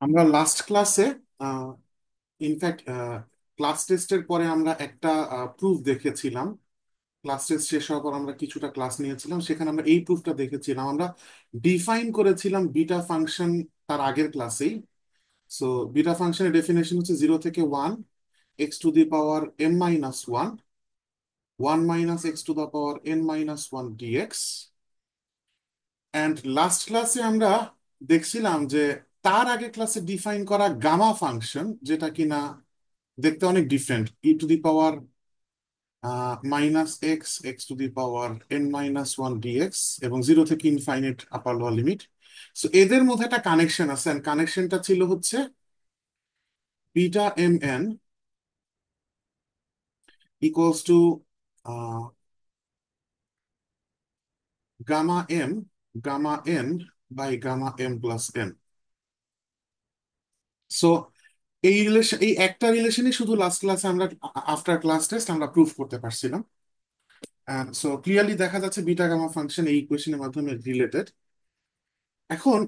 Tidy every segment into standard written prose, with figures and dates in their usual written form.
আমরা লাস্ট ক্লাসে in fact class টেস্টের পরে আমরা একটা প্রুফ দেখেছিলাম। ক্লাস টেস্ট শেষ হওয়ার পর আমরা কিছুটা ক্লাস নিয়েছিলাম, সেখানে আমরা এই প্রুফটা দেখেছিলাম। আমরা ডিফাইন করেছিলাম বিটা ফাংশন তার আগের ক্লাসেই। সো বিটা ফাংশনের ডেফিনেশন হচ্ছে 0 থেকে 1, x to the power m-1, 1 - x to the power n - 1 dx। And last ক্লাসে আমরা দেখছিলাম যে তার আগে ক্লাসে ডিফাইন করা গামা ফাংশন, যেটা কিনা দেখতে অনেক different, e to the power -x x to the power n - 1 dx, এবং 0 থেকে infinite upper lower limit. So এদের মধ্যে একটা কানেকশন আছে, কানেকশনটা ছিল হচ্ছে beta M N equals to gamma M gamma n by gamma m plus n. So এই একটা রিলেশনই শুধু লাস্ট ক্লাসে আমরা, আফটার ক্লাস টেস্ট, আমরা প্রুভ করতে পারছিলাম। সো ক্লিয়ারলি দেখা যাচ্ছে বিটা গামা ফাংশন এই ইকুয়েশনের মাধ্যমে রিলেটেড। এখন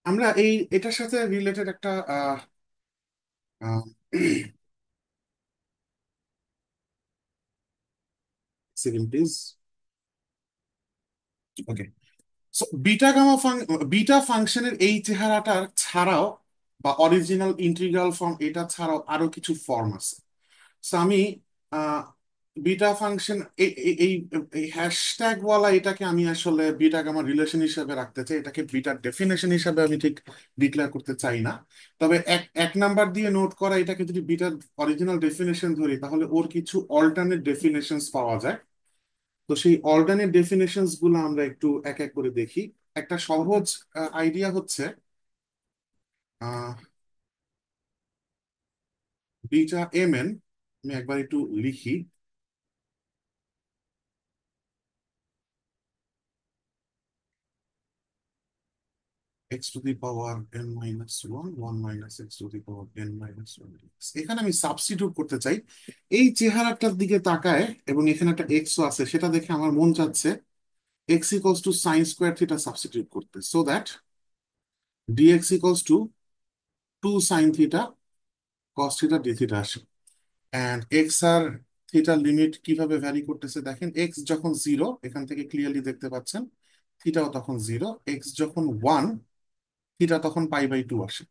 আমরা এটার সাথে রিলেটেড একটা second please. Okay. So beta ফাংশনের এই চেহারাটার ছাড়াও, বা অরিজিনাল ইন্টিগ্রাল ফর্ম এটা ছাড়াও আরো কিছু ফর্ম আছে। সো আমি বিটা ফাংশন এই হ্যাশট্যাগ ওয়ালা এটাকে আমি আসলে বিটা গামা রিলেশন হিসেবে রাখতে চাই, এটাকে বিটার ডেফিনেশন হিসেবে আমি ঠিক ডিক্লেয়ার করতে চাই না। তবে এক এক নাম্বার দিয়ে নোট করা এটাকে যদি বিটার অরিজিনাল ডেফিনেশন ধরি, তাহলে ওর কিছু অল্টারনেট ডেফিনেশনস পাওয়া যায়। তো সেই অল্টারনেট ডেফিনেশনস গুলো আমরা একটু এক এক করে দেখি। একটা সহজ আইডিয়া হচ্ছে বিটা এম এন, আমি একবার একটু লিখি। x to the power n - 1, 1 - x to the power n - 1 dx। এখানে আমি সাবস্টিটিউট করতে চাই এই চেহারাটার দিকে তাকায়, এবং এখানে একটা এক্সও আছে, সেটা দেখে আমার মন চাচ্ছে x equals to sine square theta substitute করতে, so that dx equals to 2 sin theta cos theta D theta আসে। অ্যান্ড এক্স আর থিটার লিমিট কিভাবে ভ্যারি করতেছে দেখেন, এক্স যখন 0, এখান থেকে ক্লিয়ারলি দেখতে পাচ্ছেন থিটাও তখন 0। এক্স যখন 1, থিটা তখন π/2 আসে।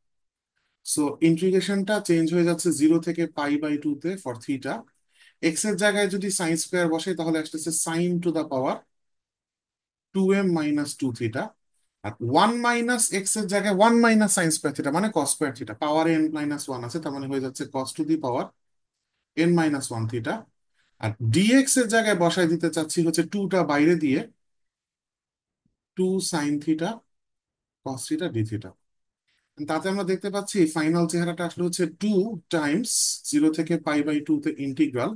সো ইন্টিগ্রেশনটা চেঞ্জ হয়ে যাচ্ছে 0 থেকে π/2 তে ফর থিটা। এক্স এর জায়গায় যদি সাইন স্কোয়ার বসে, তাহলে আসতেছে sin to the power 2m - 2 থিটা। আর 1 - এক্স এর জায়গায় 1 - সাইন স্কোয়ার থিটা, মানে cos square theta, power n - 1 আছে, তার মানে হয়ে যাচ্ছে cos to the power n - 1 theta. আর ডিএক্স এর জায়গায় বসাই দিতে চাচ্ছি হচ্ছে 2টা বাইরে দিয়ে 2 sin theta cos theta D theta. তাতে আমরা দেখতে পাচ্ছি ফাইনাল চেহারাটা আসলে হচ্ছে 2 টাইমস 0 থেকে π/2 তে ইন্টিগ্রাল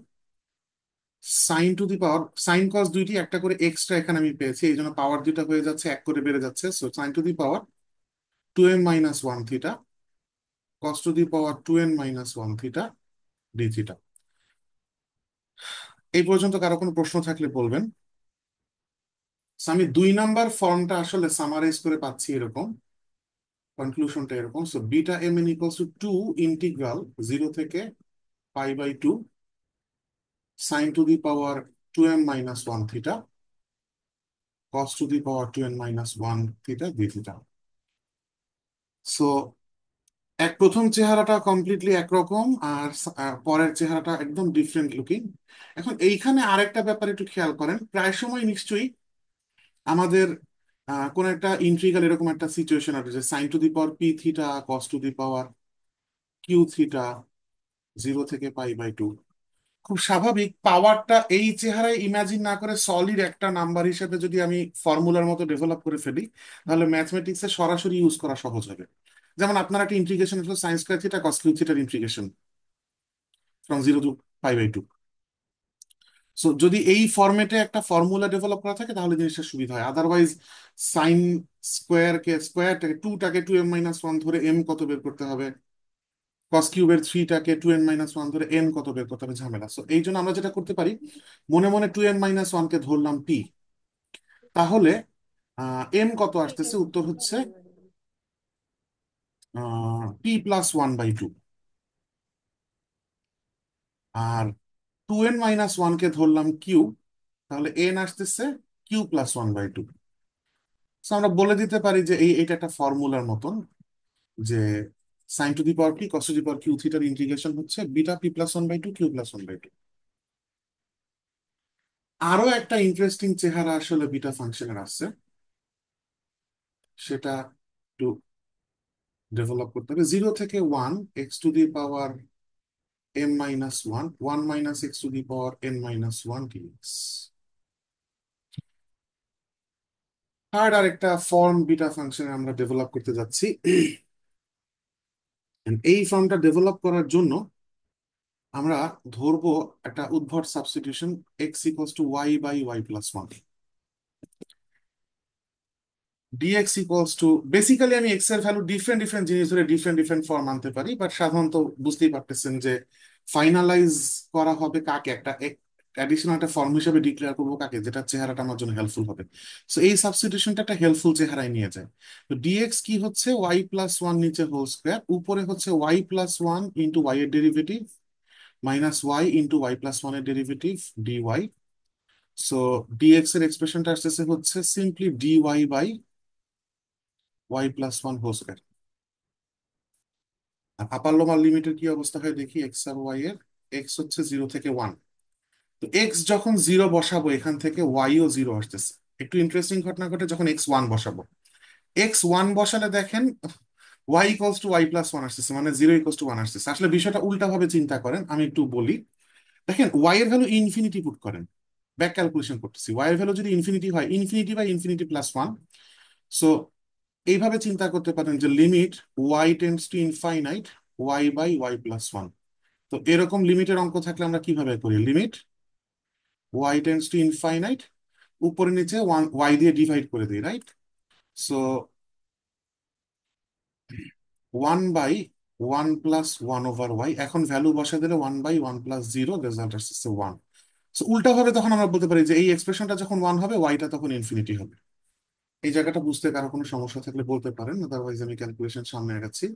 সাইন কস দুইটি একটা করে এক্সট্রা এখানে আমি পেয়েছি, এই জন্য পাওয়ার দুইটা হয়ে যাচ্ছে, এক করে বেড়ে যাচ্ছে। So sin to the power 2m - 1 theta cos to the power 2n - 1 theta D theta. এই পর্যন্ত কারো কোনো প্রশ্ন থাকলে বলবেন। So, আমি 2 নাম্বার ফর্মটা আসলে সামারাইজ করে পাচ্ছি এরকম, কনক্লুশনটা এরকম। So beta M N equals to 2 integral 0 থেকে π/2 sin to the power 2m - 1 theta cos to the power 2n - 1 theta D theta. So প্রথম চেহারাটা কমপ্লিটলি একরকম, আর পরের চেহারাটা একদম ডিফারেন্ট লুকিং। এখন এইখানে আরেকটা ব্যাপার একটু খেয়াল করেন, প্রায় সময় নিশ্চয়ই আমাদের কোন একটা ইন্ট্রিগাল এরকম একটা সিচুয়েশন আছে যে sin to the power p theta cos to the power q theta 0 থেকে π/2। খুব স্বাভাবিক পাওয়ারটা এই চেহারায় ইমাজিন না করে সলিড একটা নাম্বার হিসেবে যদি আমি ফর্মুলার মতো ডেভেলপ করে ফেলি, তাহলে ম্যাথমেটিক্সে সরাসরি ইউজ করা সহজ হবে। যেমন আপনার একটা ইন্টিগ্রেশন হলো sin square theta cos cube থিটার ইন্টিগ্রেশন ফ্রম 0 to π/2। সো যদি এই ফরম্যাটে একটা ফর্মুলা ডেভেলপ করা থাকে, তাহলে জিনিসটা সুবিধা হয়। আদারওয়াইজ সাইন স্কোয়ারটাকে 2m - 1 ধরে এম কত বের করতে হবে, কস কিউবের 3টাকে 2n - 1 ধরে এন কত বের করতে হবে, ঝামেলা। সো এই জন্য আমরা যেটা করতে পারি, মনে মনে 2n - 1 কে ধরলাম পি। তাহলে এম কত আসতেছে, উত্তর হচ্ছে p+1/2, আর 2n - 1 কে ধরলাম কিউ, তাহলে এন আসতেছে q+1/2। আমরা বলে দিতে পারি যে এইটা একটা ফর্মুলার মতন, যে sin⁻p cos⁻q থিটার ইন্টিগ্রেশন হচ্ছে বিটা p+1/2 q+1/2। আরো একটা ইন্টারেস্টিং চেহারা আসলে বিটা ফাংশনের আছে, সেটা একটু ডেভেলপ করতে হবে। 0 থেকে 1 x⁻m - 1, 1 - x⁻n - 1 dx। থার্ড আর একটা ফর্ম বিটা ফাংশন আমরা ডেভেলপ করতে যাচ্ছি। And এই ফর্মটা ডেভেলপ করার জন্য আমরা ধরবো একটা উদ্ভট সাবস্টিটিউশন, x = y/y+1। বেসিক্যালি আমি এক্স এর ভ্যালু ডিফারেন্ট ডিফারেন্ট জিনিস ধরে ডিফারেন্ট ডিফারেন্ট ফর্ম আনতে পারি, বাট সাধারণত বুঝতেই পারতেছেন যে ফাইনালাইজ করা হবে কাকে, একটা অ্যাডিশনাল একটা ফর্ম হিসেবে ডিক্লেয়ার করবো কাকে, যেটা চেহারাটা আমার জন্য হেল্পফুল হবে। সো এই সাবস্টিটিউশনটা একটা হেল্পফুল চেহারায় নিয়ে যায়। তো ডিএক্স কি হচ্ছে, y+1 নিচে হোল স্কোয়ার, উপরে হচ্ছে y+1 ইন্টু ওয়াই এর derivative minus y into y+1 এর ডেরিভেটিভ ডিওয়াই। সো ডিএক্স এর এক্সপ্রেশনটা আসতেছে হচ্ছে সিম্পলি dy/y+1 হোল স্কোয়ার। আর আপার লোমার লিমিটের কি অবস্থা হয় দেখি, এক্স আর ওয়াই এর। এক্স হচ্ছে 0 থেকে 1, তো এক্স যখন 0 বসাবো এখান থেকে ওয়াইও 0 আসতেছে। একটু ইন্টারেস্টিং ঘটনা ঘটে যখন x1 বসাবো। x1 বসালে দেখেন y=y+1 আসতেছে, মানে 0 = 1 আসতেছে। আসলে বিষয়টা উল্টা ভাবে চিন্তা করেন, আমি একটু বলি। দেখেন ওয়াই এর ভ্যালু ইনফিনিটি পুট করেন, ব্যাক ক্যালকুলেশন করতেছি, ওয়াই এর ভ্যালু যদি ইনফিনিটি হয়, ইনফিনিটি/ইনফিনিটি+1। সো এইভাবে চিন্তা করতে পারেন যে limit y tends to infinite y/y+1। তো এরকম লিমিটের অঙ্ক থাকলে আমরা কিভাবে করি, limit y tends to infinite, উপরে নিচে ওয়ান ওয়াই দিয়ে ডিভাইড করে দিই, রাইট? সো 1/1+1/y, এখন ভ্যালু বসা দিলে 1/1+0, রেজাল্ট আসছে 1। সো উল্টা ভাবে তখন আমরা বলতে পারি যে এই এক্সপ্রেশনটা যখন 1 হবে, ওয়াইটা তখন ইনফিনিটি হবে। এই জায়গাটা বুঝতে কারো কোনো সমস্যা থাকলে বলতে পারেন, আদারওয়াইজ আমি ক্যালকুলেশন সামনে আগাচ্ছি।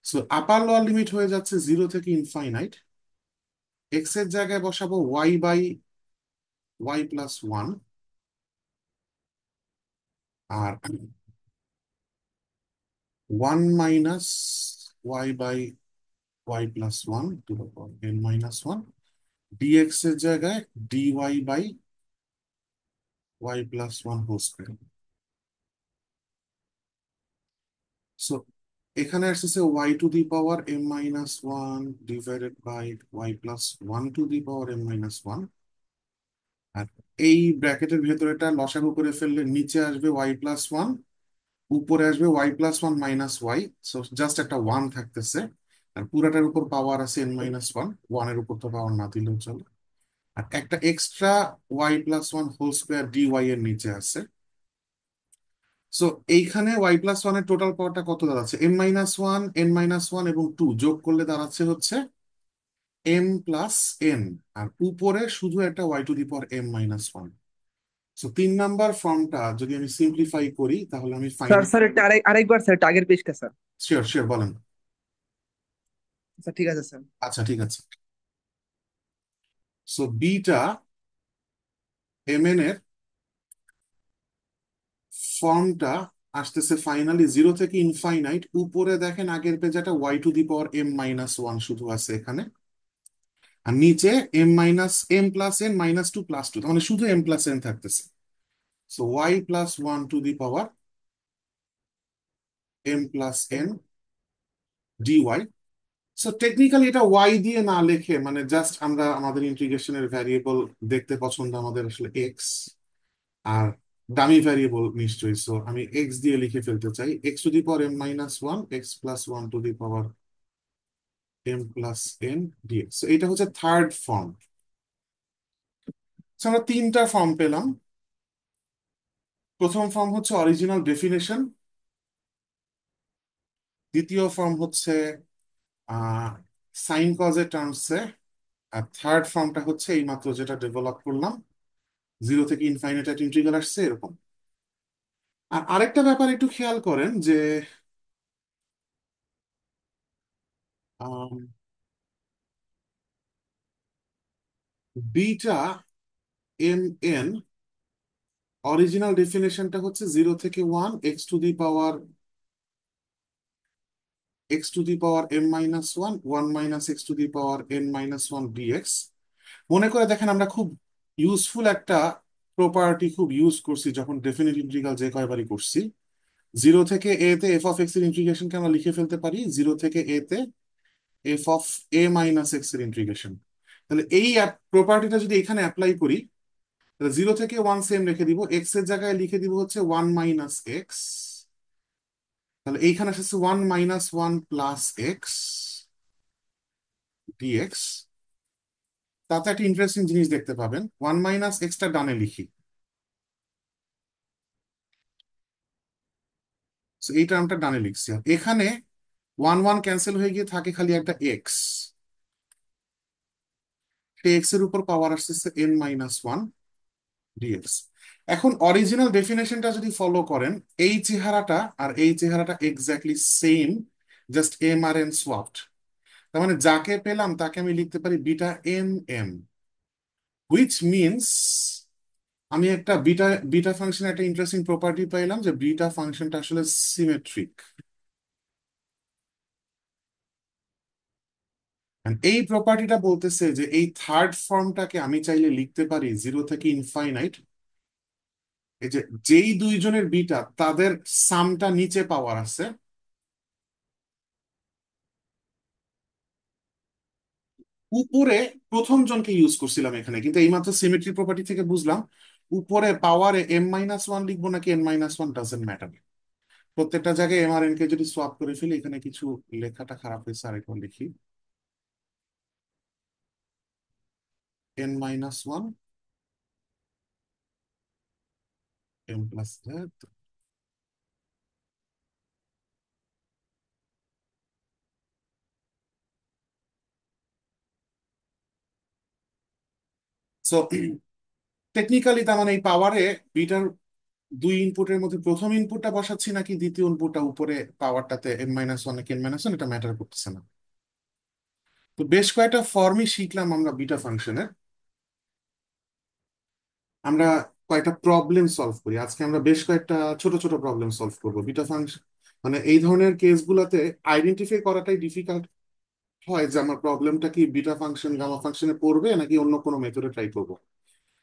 সো আপার লোয়ার লিমিট হয়ে যাচ্ছে 0 থেকে ইনফাইনাইট, এক্স এর জায়গায় বসাবো y/y+1, আর 1 - y/y+1 ডিএক্স এর জায়গায় dy/y+1 হোল স্কয়ার। সো এখানে আসছে y⁻m - 1 ডিভাইডেড বাই y+1 আর এই ব্র্যাকেটের ভেতরেটা লসাগু করে ফেললে নিচে আসবে y+1, উপরে আসবে y+1 - y। সো জাস্ট একটা 1 থাকতেছে, আর পুরাটার উপর পাওয়ার আছে n-1, ওয়ানের উপর তো পাওয়ার না দিলেও চলে। আর একটা extra y+1 whole square dy এর নিচে আছে। সো এইখানে y+1 এর টোটাল পাওয়ারটা কত দাঁড়াচ্ছে, m-1, n-1 এবং 2 যোগ করলে দাঁড়াচ্ছে হচ্ছে m+n, আর উপরে শুধু একটা y⁻m-1। সো 3 নাম্বার ফর্মটা যদি আমি সিম্পলিফাই করি তাহলে আমি স্যার ফাইনাল। স্যার এটা আরেকবার স্যার, এটা আগের পেজটা স্যার। শিওর শিওর, বলেন। স্যার ঠিক আছে স্যার। আচ্ছা ঠিক আছে। সো বিটা mn এর ফর্মটা আসতেছে ফাইনালি 0 থেকে ইনফাইনাইট, উপরে দেখেন আগের পেজে y⁻m-1 শুধু আছে এখানে, আর নিচে m+m+n-2+2, মানে শুধু m+n থাকতেছে। সো y+1 সো টেকনিক্যালি এটা ওয়াই দিয়ে না লিখে, মানে জাস্ট আমরা আমাদের ইন্টিগ্রেশনের ভ্যারিয়েবল দেখতে পছন্দ আমাদের আসলে এক্স, আর ডামি ভ্যারিয়েবল নিশ্চয়ই, সো আমি এক্স দিয়ে লিখে ফেলতে চাই, x⁻m-1, x+1m+n dx। So এটা হচ্ছে থার্ড ফর্ম। আমরা 3টা ফর্ম পেলাম। প্রথম ফর্ম হচ্ছে অরিজিনাল ডেফিনেশন, দ্বিতীয় ফর্ম হচ্ছে সাইন কজের টার্মসে, আর থার্ড ফর্মটা হচ্ছে এইমাত্র যেটা ডেভেলপ করলাম, 0 থেকে ইনফাইনাইট একটা ইন্টিগ্রাল আসছে এরকম। আর আরেকটা ব্যাপার একটু খেয়াল করেন যে বিটা এম এন অরিজিনাল ডেফিনেশনটা হচ্ছে 0 থেকে 1 x to the power m-1 1 - x to the power n-1 মনে করে দেখেন, আমরা খুব ইউজফুল একটা প্রপার্টি খুব ইউজ করছি যখন ডেফিনিট ইন্টিগ্রাল যে কয়বারই করছি। 0 থেকে a তে f(x) এর ইন্টিগ্রেশনকে আমরা লিখে ফেলতে পারি 0 থেকে a তে f(a - x) এর ইন্টিগ্রেশন। তাহলে এই প্রপার্টিটা যদি এখানে অ্যাপ্লাই করি, তাহলে 0 থেকে 1 সেম রেখে দিব, এক্স এর জায়গায় লিখে দিব হচ্ছে 1 - x। তাহলে এইখানে আসছে 1 - 1 + x ডিএক্স। তাতে একটা ইন্টারেস্টিং জিনিস দেখতে পাবেন, 1 - x টা ডানে লিখি। So এই টার্মটা ডানে লিখছি, আর এখানে 1 1 ক্যান্সেল হয়ে গিয়ে থাকে খালি একটা এক্স। সেই এক্স এর উপর পাওয়ার আসতেছে n-1 ডিএক্স। এখন অরিজিনাল ডেফিনেশনটা যদি ফলো করেন, এই চেহারাটা আর এই চেহারাটা এক্স্যাক্টলি সেম, জাস্ট এম আর এন সোয়াপড। তার মানে যাকে পেলাম তাকে আমি লিখতে পারি beta M M, which means আমি একটা বিটা বিটা ফাংশন একটা ইন্টারেস্টিং প্রপার্টি পাইলাম যে বিটা ফাংশনটা আসলে সিমেট্রিক। এই প্রপার্টিটা বলতেছে যে এই থার্ড ফর্মটাকে আমি চাইলে লিখতে পারি 0 থেকে ইনফাইনাইট। এই যে যেই দুইজনের বিটা তাদের সামটা নিচে পাওয়ার আছে, উপরে প্রথম জনকে ইউজ করছিলাম এখানে, কিন্তু এইমাত্র সিমেট্রি প্রপার্টি থেকে বুঝলাম উপরে পাওয়ারে m-1 লিখবো নাকি n-1 ডাজেন্ট ম্যাটার। প্রত্যেকটা জায়গায় এম আর এন কে যদি সোয়াপ করে ফেলি, এখানে কিছু লেখাটা খারাপ হয়েছে, আরেকবার লিখি n-1 m+z। সো টেকনিক্যালি তার মানে এই পাওয়ারে বিটার দুই ইনপুটের মধ্যে প্রথম ইনপুটটা বসাচ্ছি নাকি দ্বিতীয় ইনপুটটা উপরে পাওয়ারটাতে m-1 নাকি n-1, এটা ম্যাটার করতেছে না। তো বেশ কয়েকটা ফর্মই শিখলাম আমরা বিটা ফাংশনের। আমরা কয়েকটা প্রবলেম সলভ করি আজকে, আমরা বেশ কয়েকটা ছোট ছোট প্রবলেম সলভ করবো বিটা ফাংশন। মানে এই ধরনের কেসগুলোতে আইডেন্টিফাই করাটাই ডিফিকাল্ট হয় যে আমার প্রবলেমটা কি বিটা ফাংশন গামা ফাংশনে পড়বে নাকি অন্য কোনো মেথডে ট্রাই করবো।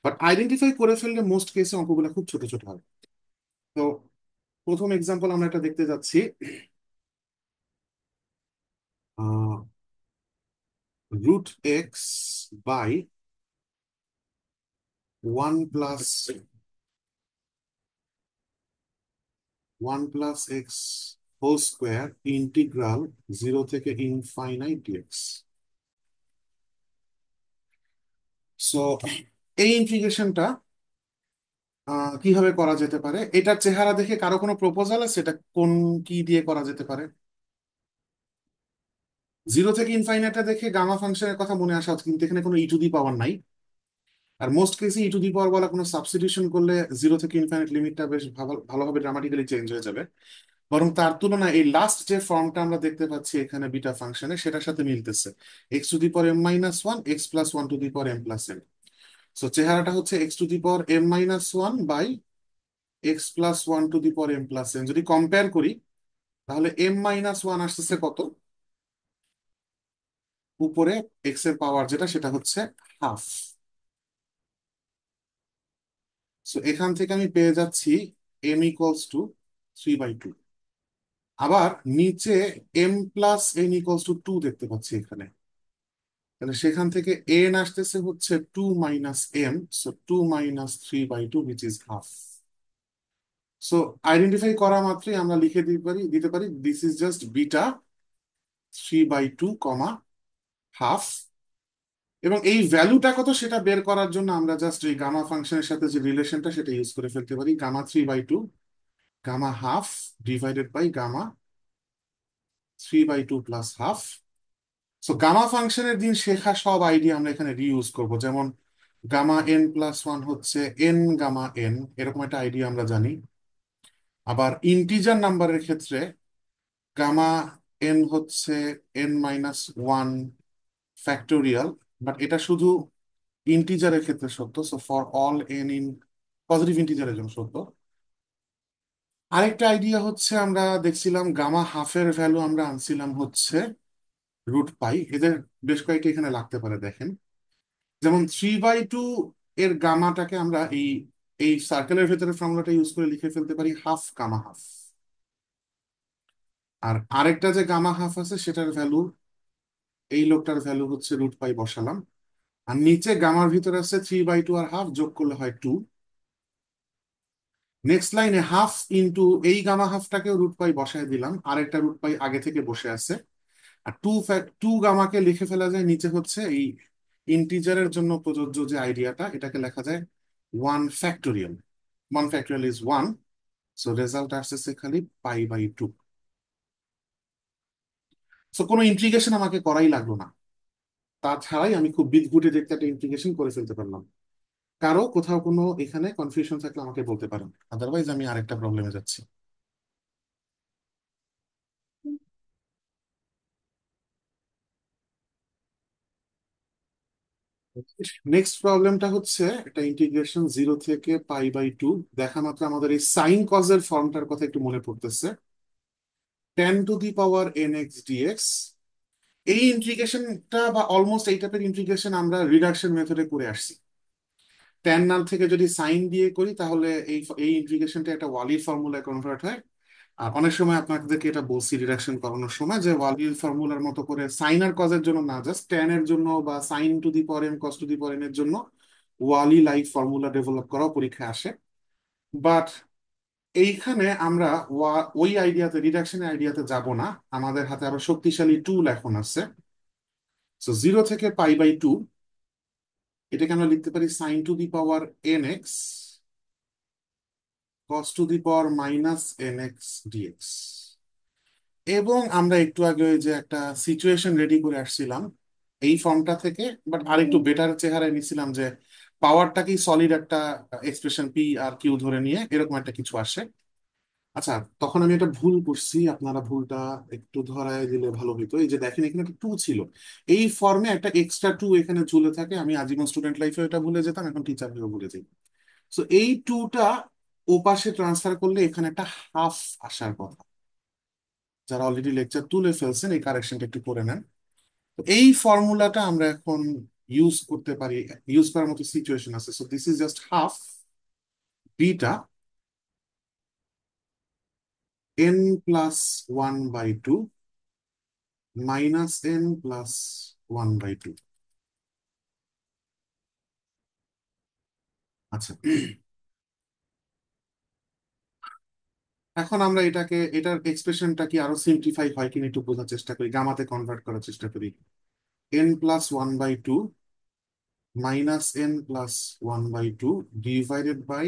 বাট আইডেন্টিফাই করে ফেললে মোস্ট কেসে অঙ্কগুলো খুব ছোট ছোট হয়। তো প্রথম এক্সাম্পল আমরা এটা দেখতে যাচ্ছি। √x/(1 + x)² ইন্টিগ্রাল 0 থেকে ইনফাইনাইট ডিএক্স। সো এই ইন্টিগ্রেশনটা কিভাবে করা যেতে পারে, এটার চেহারা দেখে কারো কোনো প্রপোজাল আছে এটা কোন কি দিয়ে করা যেতে পারে? 0 থেকে ইনফাইনাইটটা দেখে গামা ফাংশনের কথা মনে আসা উচিত, কিন্তু এখানে কোনো ই টু দি পাওয়ার নাই। আর মোস্ট কেসে ই টু দি পাওয়ার বলা কোনো সাবস্টিটিউশন করলে 0 থেকে ইনফাইনাইট লিমিটটা বেশ ভালোভাবে ড্রামাটিক্যালি চেঞ্জ হয়ে যাবে। বরং তার তুলনায় এই লাস্ট যে ফর্মটা আমরা দেখতে পাচ্ছি এখানে বিটা ফাংশনে, সেটার সাথে মিলতেছে x⁻m-1 x+1m+n। সো চেহারাটা হচ্ছে x⁻m-1/x+1m+n। যদি কম্পেয়ার করি তাহলে m-1 আসতেছে কত, উপরে এক্স এর পাওয়ার যেটা সেটা হচ্ছে হাফ। সো এখান থেকে আমি পেয়ে যাচ্ছি m = 3/2। আবার নিচে m+n = 2 দেখতে পাচ্ছি এখানে। তাহলে সেখান থেকে এন আসতেছে হচ্ছে 2 - m, so 2 - 3/2 which is half। So identify করা মাত্রই আমরা লিখে দিতে পারি দিস ইজ জাস্ট বিটা 3/2, এবং এই ভ্যালুটা কত সেটা বের করার জন্য আমরা জাস্ট এই গামা ফাংশনের সাথে যে রিলেশনটা সেটা ইউজ করে ফেলতে পারি, gamma 3/2 gamma half + half). So gamma ফাংশনের দিন শেখা সব আইডিয়া আমরা এখানে রিইউজ করব, যেমন গামা n+1 হচ্ছে n গামা n, এরকম একটা আইডিয়া আমরা জানি। আবার ইন্টিজার নাম্বারের ক্ষেত্রে গামা এন হচ্ছে n-1 ফ্যাক্টোরিয়াল, বাট এটা শুধু ইন্টিজারের ক্ষেত্রে সত্য, so for all n in positive ইন্টিজারের জন্য সত্য। আরেকটা আইডিয়া হচ্ছে আমরা দেখছিলাম গামা হাফের ভ্যালু আমরা আনছিলাম হচ্ছে √π। এদের বেশ কয়েকটি এখানে লাগতে পারে, দেখেন। যেমন 3/2 এর গামাটাকে আমরা এই এই সার্কেলের ভেতরে ফর্মুলাটা ইউজ করে লিখে ফেলতে পারি হাফ গামা হাফ। আর আরেকটা যে গামা হাফ আছে সেটার ভ্যালু, এই লোকটার ভ্যালু হচ্ছে √π বসালাম। আর নিচে গামার ভিতরে আছে 3/2 আর হাফ, যোগ করলে হয় 2। নেক্সট লাইনে হাফ ইন্টু এই গামা হাফটাকেও √π বসায় দিলাম, আরেকটা √π আগে থেকে বসে আছে। আর টু গামাকে লিখে ফেলা যায় নিচে হচ্ছে এই ইন্টিজারের জন্য প্রযোজ্য যে আইডিয়াটা, এটাকে লেখা যায় 1 factorial. 1 factorial is 1, so result আসছে খালি π/2। সো কোনো ইন্টিগ্রেশন আমাকে করাই লাগলো না, তাছাড়াই আমি খুব বিদঘুটে দেখতে একটা ইন্টিগ্রেশন করে ফেলতে পারলাম। কারো কোথাও কোনো এখানে কনফিউশন থাকলে আমাকে বলতে পারেন, আদারওয়াইজ আমি আরেকটা প্রবলেমে যাচ্ছি। নেক্সট প্রবলেমটা হচ্ছে একটা ইন্টিগ্রেশন 0 থেকে π/2। দেখা মাত্র আমাদের এই সাইন কজের ফর্মটার কথা একটু মনে পড়তেছে। tan⁻n x dx, এই ইন্টিগ্রেশনটা বা অলমোস্ট এই টাইপের ইন্টিগ্রেশন আমরা রিডাকশন মেথডে করে আসছি। ট্যান নাল থেকে যদি সাইন দিয়ে করি তাহলে এই এই ইন্টিগ্রেশনটা একটা ওয়ালির ফর্মুলায় কনভার্ট হয়। আর অনেক সময় আপনাদেরকে এটা বলছি রিডাকশন করানোর সময়, যে ওয়ালির ফর্মুলার মতো করে সাইন আর কজের জন্য না, জাস্ট ট্যান এর জন্য বা sin⁻m cos⁻n এর জন্য ওয়ালি লাইক ফর্মুলা ডেভেলপ করাও পরীক্ষায় আসে। বাট এইখানে আমরা ওই আইডিয়াতে, রিডাকশনের আইডিয়াতে যাব না। আমাদের হাতে আরো শক্তিশালী টুল এখন আছে। সো 0 থেকে π/2, এটাকে আমরা লিখতে পারি sin⁻n x cos⁻−nx dx। এবং আমরা একটু আগে ওই যে একটা সিচুয়েশন রেডি করে আসছিলাম এই ফর্মটা থেকে, বাট আর একটু বেটার চেহারায় নিছিলাম, যে পাওয়ারটাকেই সলিড একটা এক্সপ্রেশন p আর q ধরে নিয়ে এরকম একটা কিছু আসে। আচ্ছা, তখন আমি একটা ভুল করছি, আপনারা ভুলটা একটু ধরায় দিলে ভালো হতো। এই যে দেখেন এখানে একটা টু ছিল, এই ফর্মে একটা এক্সট্রা টু এখানে ঝুলে থাকে। আমি আজীবন স্টুডেন্ট লাইফে এটা ভুলে যেতাম, এখন টিচার হয়েও ভুলে যাই। তো এই টুটা ওপাশে ট্রান্সফার করলে এখানে একটা হাফ আসার কথা। যারা অলরেডি লেকচার তুলে ফেলছেন এই কারেকশনটা একটু করে নেন। তো এই ফর্মুলাটা আমরা এখন ইউজ করতে পারি, ইউজ করার মতো সিচুয়েশন আছে। So this is just half beta n+1/2 -n+1/2। আচ্ছা, এখন আমরা এটার এক্সপ্রেশনটা কি আরো সিম্পলিফাই হয় কিনা একটু বোঝার চেষ্টা করি, গামাতে কনভার্ট করার চেষ্টা করি। n+1/2 -n+1/2 divided by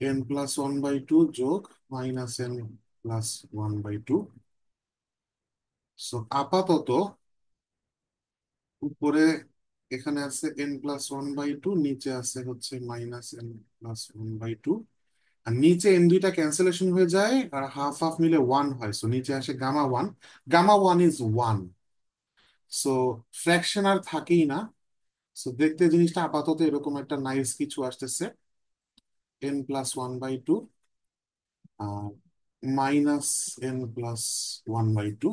n+1/2 যোগ -n+1/2। সো আপাতত উপরে এখানে আছে n+1/2, নিচে আছে হচ্ছে -n+1/2। আর নিচে এন দুইটা ক্যান্সেলেশন হয়ে যায় আর হাফ হাফ মিলে 1 হয়, সো নিচে আসে gamma 1। Gamma 1 is 1, so fraction আর থাকেই না। সো দেখতে জিনিসটা আপাতত এরকম একটা নাইস কিছু আসতেছে, n+1/2 আর -n+1/2।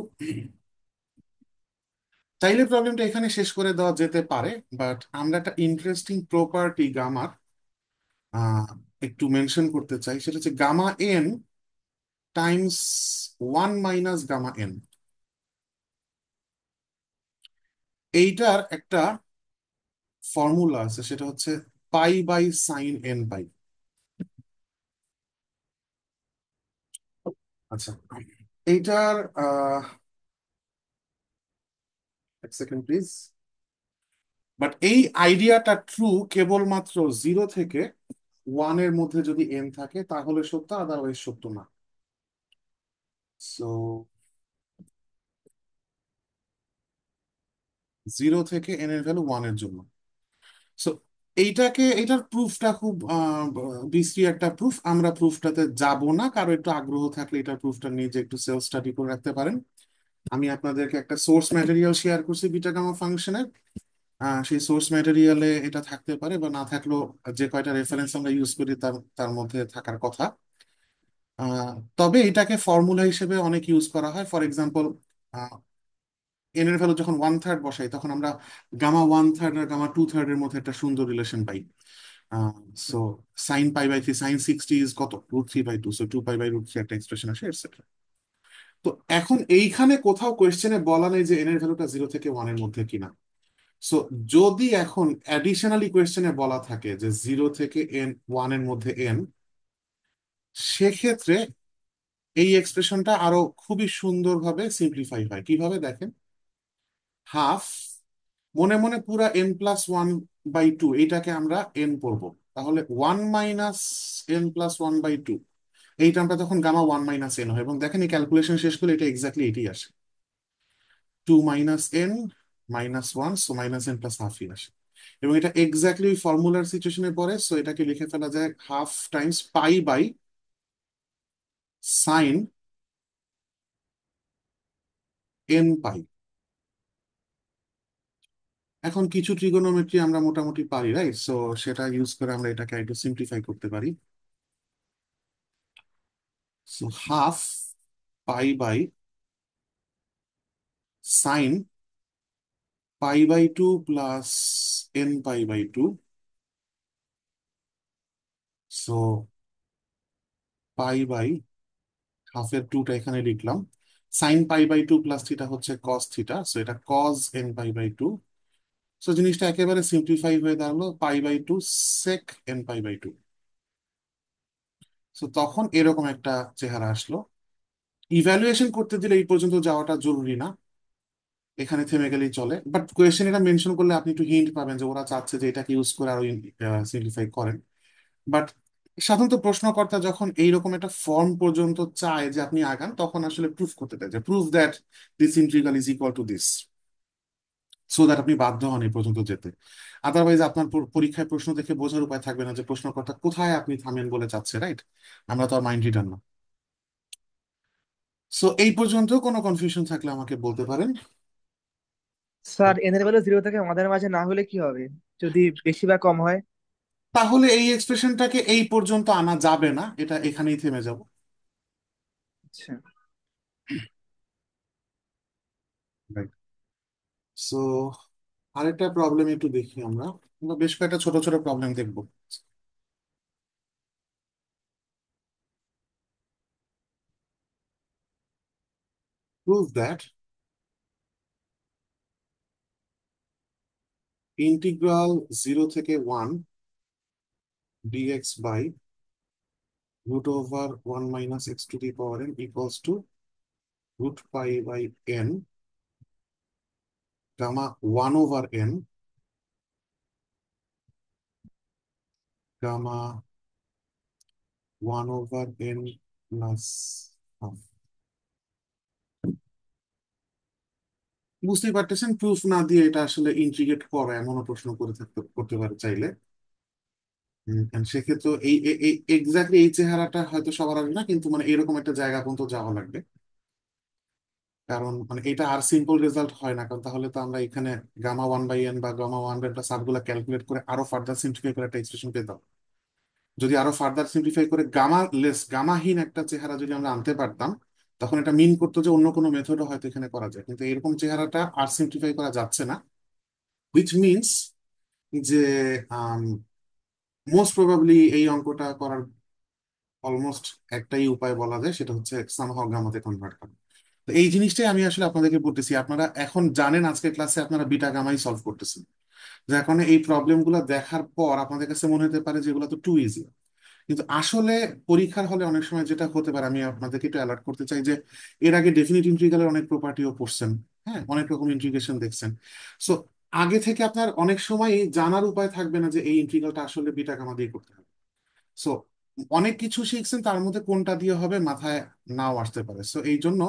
চাইলে প্রবলেমটা এখানে শেষ করে দেওয়া যেতে পারে, বাট আমরা একটা ইন্টারেস্টিং প্রপার্টি গামার আহ, একটু মেনশন করতে চাই। সেটা হচ্ছে gamma n times 1 - gamma n। এইটার একটা ফর্মুলা আছে, সেটা হচ্ছে π/sin n π। আচ্ছা, এইটার এক সেকেন্ড প্লিজ। বাট এই আইডিয়াটা ট্রু কেবলমাত্র 0 থেকে 1 এর মধ্যে যদি n থাকে তাহলে সত্য, আদারওয়াইজ সত্য না। সো 0 থেকে n এর ভ্যালু 1 এর জন্য। সো এইটার প্রুফটা খুব বিশ্রী একটা প্রুফ। আমরা প্রুফটাতে যাব না, কারো একটু আগ্রহ থাকলে এটার প্রুফটা নিজে একটু সেলফ স্টাডি করে রাখতে পারেন। আমি আপনাদেরকে একটা সোর্স ম্যাটেরিয়াল শেয়ার করছি বিটা গামা ফাংশনের। সেই সোর্স ম্যাটেরিয়ালে এটা থাকতে পারে বা না থাকলেও যে কয়টা রেফারেন্স আমরা ইউজ করি তার তার মধ্যে থাকার কথা। আহ, তবে এটাকে ফর্মুলা হিসেবে অনেক ইউজ করা হয়। ফর এক্সাম্পল, এন এর ভ্যালু যখন 1/3 বসাই, তখন আমরা গামা 1/3 আর গামা 2/3 এর মধ্যে একটা সুন্দর রিলেশন পাই। So sine pi by three, sine 60 is কত, √3/2, সো 2 পাই বাই √3 একটা এক্সপ্রেশন আসে, এটসেট্রা। তো এখন এইখানে কোথাও কোয়েশ্চেনে বলা নেই যে এন এর ভ্যালুটা 0 থেকে 1 এর মধ্যে কিনা। সো যদি এখন অ্যাডিশনালি কোয়েশ্চেনে বলা থাকে যে 0 থেকে 1 এর মধ্যে এন, সেক্ষেত্রে এই এক্সপ্রেশনটা আরো খুবই সুন্দরভাবে সিম্পলিফাই হয়। কিভাবে দেখেন, হাফ, মনে মনে পুরা n+1/2 এইটাকে আমরা এন পড়বো, তাহলে 1 - n+1/2, এই টার্মটা তখন গামা 1 - n হয়। এবং দেখেন এই ক্যালকুলেশন শেষ করলে এটা এক্স্যাক্টলি এটাই আসে, 2 - n - 1, সো -n+½ আসে। এবং এটা এক্স্যাক্টলি ওই ফর্মুলার সিচুয়েশনে পড়ে, সো এটাকে লিখে ফেলা যায় half times pi by sine n pi. এখন কিছু ট্রিগোনোমেট্রি আমরা মোটামুটি পারি, রাইট? সো সেটা ইউজ করে আমরা এটাকে একটু সিম্পলিফাই করতে পারি। So half pi by sine π/2 plus n π/2, so pi by হাফের টুটা এখানে লিখলাম। সাইন π/2 প্লাস থিটা হচ্ছে কস থিটা, সো এটা কজ n π/2। সো জিনিসটা একেবারে সিম্পলিফাই হয়ে দাঁড়ালো π/2 সেক n π/2। সো তখন এরকম একটা চেহারা আসলো। ইভ্যালুয়েশন করতে দিলে এই পর্যন্ত যাওয়াটা জরুরি না, এখানে থেমে গেলেই চলে। বাট কোয়েশ্চেন এটা মেনশন করলে আপনি একটু হিন্ট পাবেন যে ওরা চাচ্ছে যে এটাকে ইউজ করে আরো সিম্পলিফাই করেন। বাট সাধারণত প্রশ্নকর্তা যখন এইরকম একটা ফর্ম পর্যন্ত চায় যে আপনি আগান, তখন আসলে প্রুফ করতে দেয় যে proof that this integral is equal to this, so that আপনি বাধ্য হন এই পর্যন্ত যেতে। আদারওয়াইজ আপনার পরীক্ষায় প্রশ্ন দেখে বোঝার উপায় থাকবে না যে প্রশ্নকর্তা কোথায় আপনি থামেন বলে চাচ্ছে, রাইট? আমরা তো আর মাইন্ড রিডার না। সো এই পর্যন্ত কোনো কনফিউশন থাকলে আমাকে বলতে পারেন। স্যার এন এর ভ্যালু 0 থেকে আমাদের মাঝে না হলে কি হবে যদি বেশি বা কম হয়? তাহলে এই এক্সপ্রেশনটাকে এই পর্যন্ত আনা যাবে না, এটা এখানেই থেমে যাব। আচ্ছা রাইট। সো আরেকটা প্রবলেম একটু দেখি আমরা। আমরা বেশ কয়েকটা ছোট ছোট প্রবলেম দেখবো। Prove that ইন্টিগ্রাল 0 থেকে 1 dx by √1 - x⁴ equals to √π/n gamma 1/n gamma 1/n plus half। বুঝতেই পারতেছেন, প্রুফ না দিয়ে এটা আসলে ইন্টিগ্রেট করা এমনও প্রশ্ন করে থাকতে করতে পারে চাইলে। and সেক্ষেত্রে এই এক্স্যাক্টলি এই চেহারাটা হয়তো সবার আসবে না, কিন্তু মানে এরকম একটা জায়গা পর্যন্ত যাওয়া লাগবে। কারণ মানে এটা আর সিম্পল রেজাল্ট হয় না, কারণ তাহলে তো আমরা এখানে গামা 1/n বা গামা 1/n প্লাস সাবগুলা ক্যালকুলেট করে আরো ফার্দার সিম্পলিফাই করে একটা এক্সপ্রেশন পেতাম। যদি আরো ফার্দার সিম্পলিফাই করে গামাহীন একটা চেহারা যদি আমরা আনতে পারতাম, তখন এটা মিন করতো যে অন্য কোনো মেথডও হয়তো এখানে করা যায়। কিন্তু এরকম চেহারাটা আর সিম্পলিফাই করা যাচ্ছে না, হুইচ মিনস যে মোস্ট প্রবাবলি এই অঙ্কটা করার অলমোস্ট একটাই উপায় বলা যায়, সেটা হচ্ছে সামহাও গামাতে কনভার্ট করা। তো এই জিনিসটাই আমি আসলে আপনাদেরকে বলতেছি। আপনারা এখন জানেন আজকের ক্লাসে আপনারা বিটা গামাই সলভ করতেছেন, যার কারণে এই প্রবলেম গুলো দেখার পর আপনাদের কাছে মনে হতে পারে যে এগুলো তো টু ইজি। কিন্তু আসলে পরীক্ষার হলে অনেক সময় যেটা হতে পারে, আমি আপনাদেরকে একটু অ্যালার্ট করতে চাই যে এর আগে ডেফিনিট ইন্টিগ্রালের অনেক প্রপার্টিও পড়ছেন, হ্যাঁ, অনেক রকম ইন্টিগ্রেশন দেখছেন। সো আগে থেকে আপনার অনেক সময় জানার উপায় থাকবে না যে এই ইন্টিগ্রালটা আসলে বিটা গামা দিয়ে করতে হবে। সো অনেক কিছু শিখছেন, তার মধ্যে কোনটা দিয়ে হবে মাথায় নাও আসতে পারে। সো এই জন্য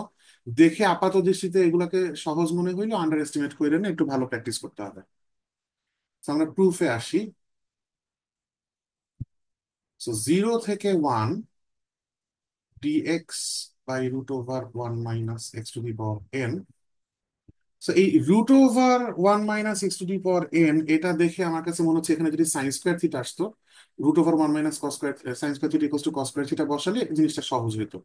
দেখে আপাত দৃষ্টিতে এগুলাকে সহজ মনে হইলেও আন্ডার এস্টিমেট করে না, একটু ভালো প্র্যাকটিস করতে হবে। So আমরা প্রুফে আসি। সো 0 থেকে 1 dx by root over 1 - x to the power n। তো এই root over 1 - x to the power n, এটা দেখে আমার কাছে মনে হচ্ছে এখানে যদি সাইন স্কোয়ার থিটা আসতো, √1 - cos square, sine square theta equals to cos square theta বসালে জিনিসটা সহজ হতো।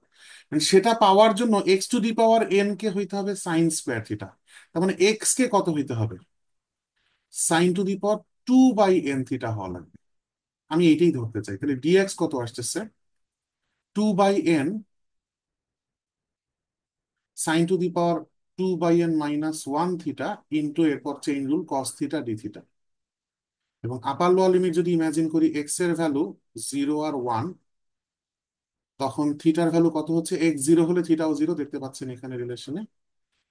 মানে সেটা পাওয়ার জন্য x to the power n কে হইতে হবে সাইন স্কোয়ার থিটা। তার মানে এক্স কে কত হইতে হবে? sin to the power 2 by n theta হওয়া লাগবে। আমি এইটাই ধরতে চাই। তাহলে ডিএক্স কত আসতেছে? 2 by n sin to the power 2 by n - 1 theta into এরপর chain rule cos theta D theta. এবং আপার লোয়ার লিমিট যদি ইমাজিন করি, এক্স এর ভ্যালু 0 আর 1, তখন থিটার ভ্যালু কত হচ্ছে? x 0 হলে থিটাও 0, দেখতে পাচ্ছেন এখানে রিলেশনে।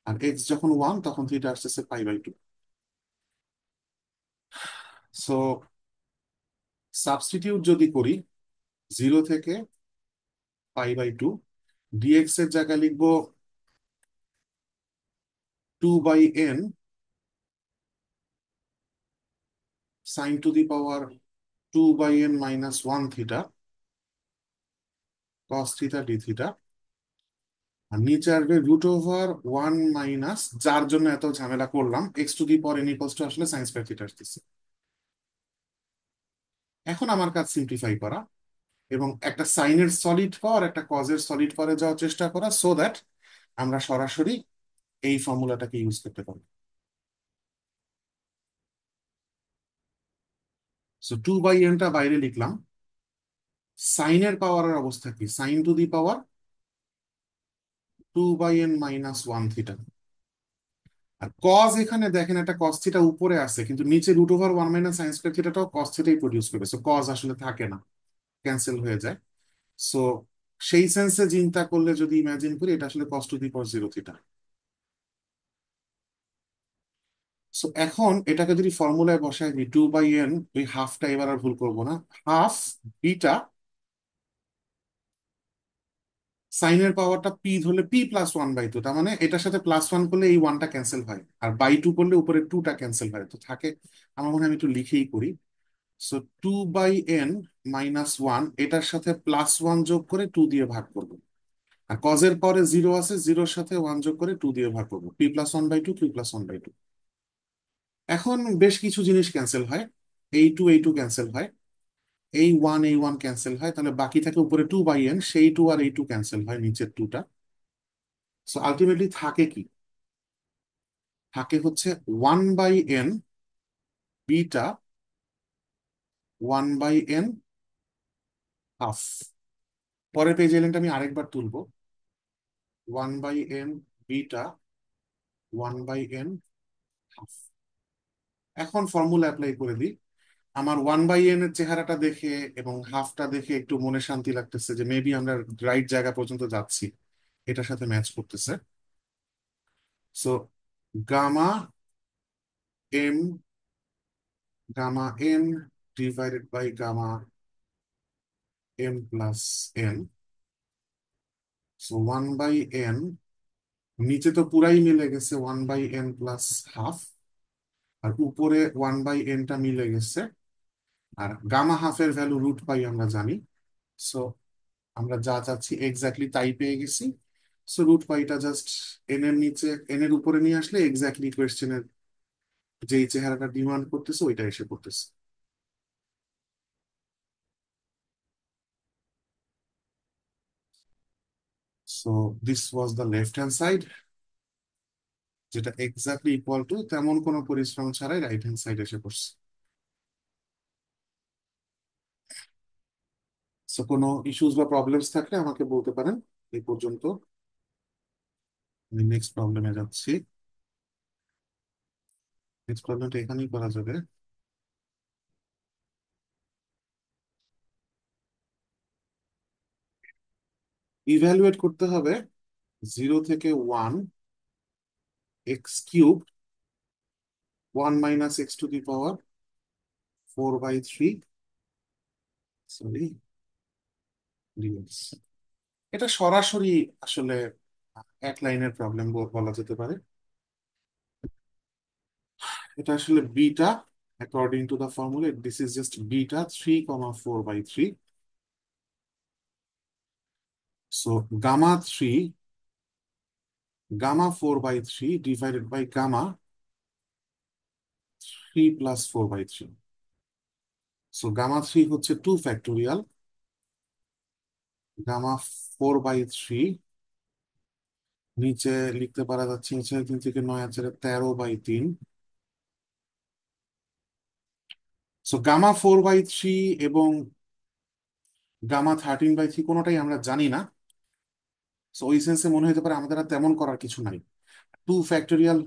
আর এক্স যখন 1, তখন থিটা আসতেছে π/2। সো সাবস্টিটিউট যদি করি, 0 থেকে π/2, ডিএক্স এর জায়গায় লিখবো 2 by n sin to the power 2 by n - 1 theta cos theta D theta. আর নিচে আসবে √1 যার জন্য এত ঝামেলা করলাম, x to the power n equals to আসলে সাইন স্কয়ার থিটা আসতেছে। এখন আমার কাজ সিম্পলিফাই করা এবং একটা সাইনের সলিড পাওয়ার একটা কজের সলিড পাওয়ারে যাওয়ার চেষ্টা করা, সো দ্যাট আমরা সরাসরি এই ফর্মুলাটাকে ইউজ করতে পারি। সো 2 বাই n বাইরে লিখলাম। সাইনের পাওয়ারের অবস্থা কি? sin to the power 2 by n - 1 theta. আর কজ এখানে দেখেন একটা কস থিটা উপরে আছে, কিন্তু নিচে √1 - সাইন স্কয়ার থিটাটাও কস থিটাই প্রডিউস করবে, সো কজ আসলে থাকে না, ক্যান্সেল হয়ে যায়। সো সেই সেন্সে চিন্তা করলে যদি ইমাজিন করি, এটা আসলে cos to the power 0 theta. So এখন এটাকে যদি ফর্মুলায় বসাই দিই, 2 বাই n, ওই হাফটা এবার আর ভুল করবো না, হাফ বিটা সাইনের পাওয়ারটা পি ধরলে p+1/2, তার মানে এটার সাথে +1 করলে এই ওয়ানটা ক্যান্সেল হয়, আর বাই 2 করলে উপরে 2টা ক্যান্সেল হয়, তো থাকে। আমার মনে হয় আমি একটু লিখেই করি। সো 2 বাই n - 1 এটার সাথে +1 যোগ করে 2 দিয়ে ভাগ করবো। আর কজের পরে 0 আছে, 0-র সাথে 1 যোগ করে 2 দিয়ে ভাগ করবো। p+1/2, q+1/2। এখন বেশ কিছু জিনিস ক্যান্সেল হয়। এই টু ক্যান্সেল হয়, এই ওয়ান ক্যান্সেল হয়, তাহলে বাকি থাকে উপরে 2 বাই n, সেই 2 আর এই 2 ক্যান্সেল হয়, নিচের 2টা। সো আলটিমেটলি থাকে কি? থাকে হচ্ছে 1 by n beta 1 by n half. পরের পেজে এলেনটা আমি আরেকবার তুলবো। 1 by n beta 1 by n half. এখন ফর্মুলা অ্যাপ্লাই করে দিই। আমার 1 বাই n এর চেহারাটা দেখে এবং হাফটা দেখে একটু মনে শান্তি লাগতেছে যে মেবি আমরা রাইট জায়গা পর্যন্ত যাচ্ছি, এটার সাথে ম্যাচ করতেছে। So gamma M, gamma n divided by gamma m+n। So 1 by n, নিচে তো পুরাই মিলে গেছে 1 বাই n+হাফ, আর উপরে 1 বাই nটা মিলে গেছে। আর গামা হাফের ভ্যালু √π আমরা জানি। সো আমরা যা চাচ্ছি এক্স্যাক্টলি তাই পেয়ে গেছি। সো √πটা জাস্ট এন এর নিচে, এন এর উপরে নিয়ে আসলে এক্স্যাক্টলি কোয়েশ্চেনের যেই চেহারাটা ডিমান্ড করতেছে ওইটা এসে পড়তেছে। So this was the left hand side, যেটা এক্স্যাক্টলি ইকুয়াল টু তেমন কোনো পরিশ্রম ছাড়াই রাইট হ্যান্ড সাইড এসে পড়ছে। সো কোনো ইস্যুস বা প্রবলেমস থাকলে আমাকে বলতে পারেন। এই পর্যন্ত আমি নেক্সট প্রবলেমে যাচ্ছি। নেক্সট প্রবলেমটা এখানেই করা যাবে। ইভ্যালুয়েট করতে হবে 0 থেকে 1 x³ 1 - x to the power 4/3, sorry, dx. এটা সরাসরি আসলে এক লাইনের প্রবলেম বলা যেতে পারে। এটা আসলে beta, according to the formula this is just beta 3, 4/3। So gamma 3, gamma 4/3 divided by gamma 3 + 4/3। So gamma 3 হচ্ছে 2 ফ্যাক্টোরিয়াল, গামা 4/3 নিচে লিখতে পারা যাচ্ছে হচ্ছে 3 থেকে 9 × 13/3। সো গামা 4/3 এবং গামা 13/3 কোনোটাই আমরা জানি না। সো ওই সেন্সে মনে হতে পারে আমাদের আর তেমন করার কিছু নাই। 2 ফ্যাক্টোরিয়াল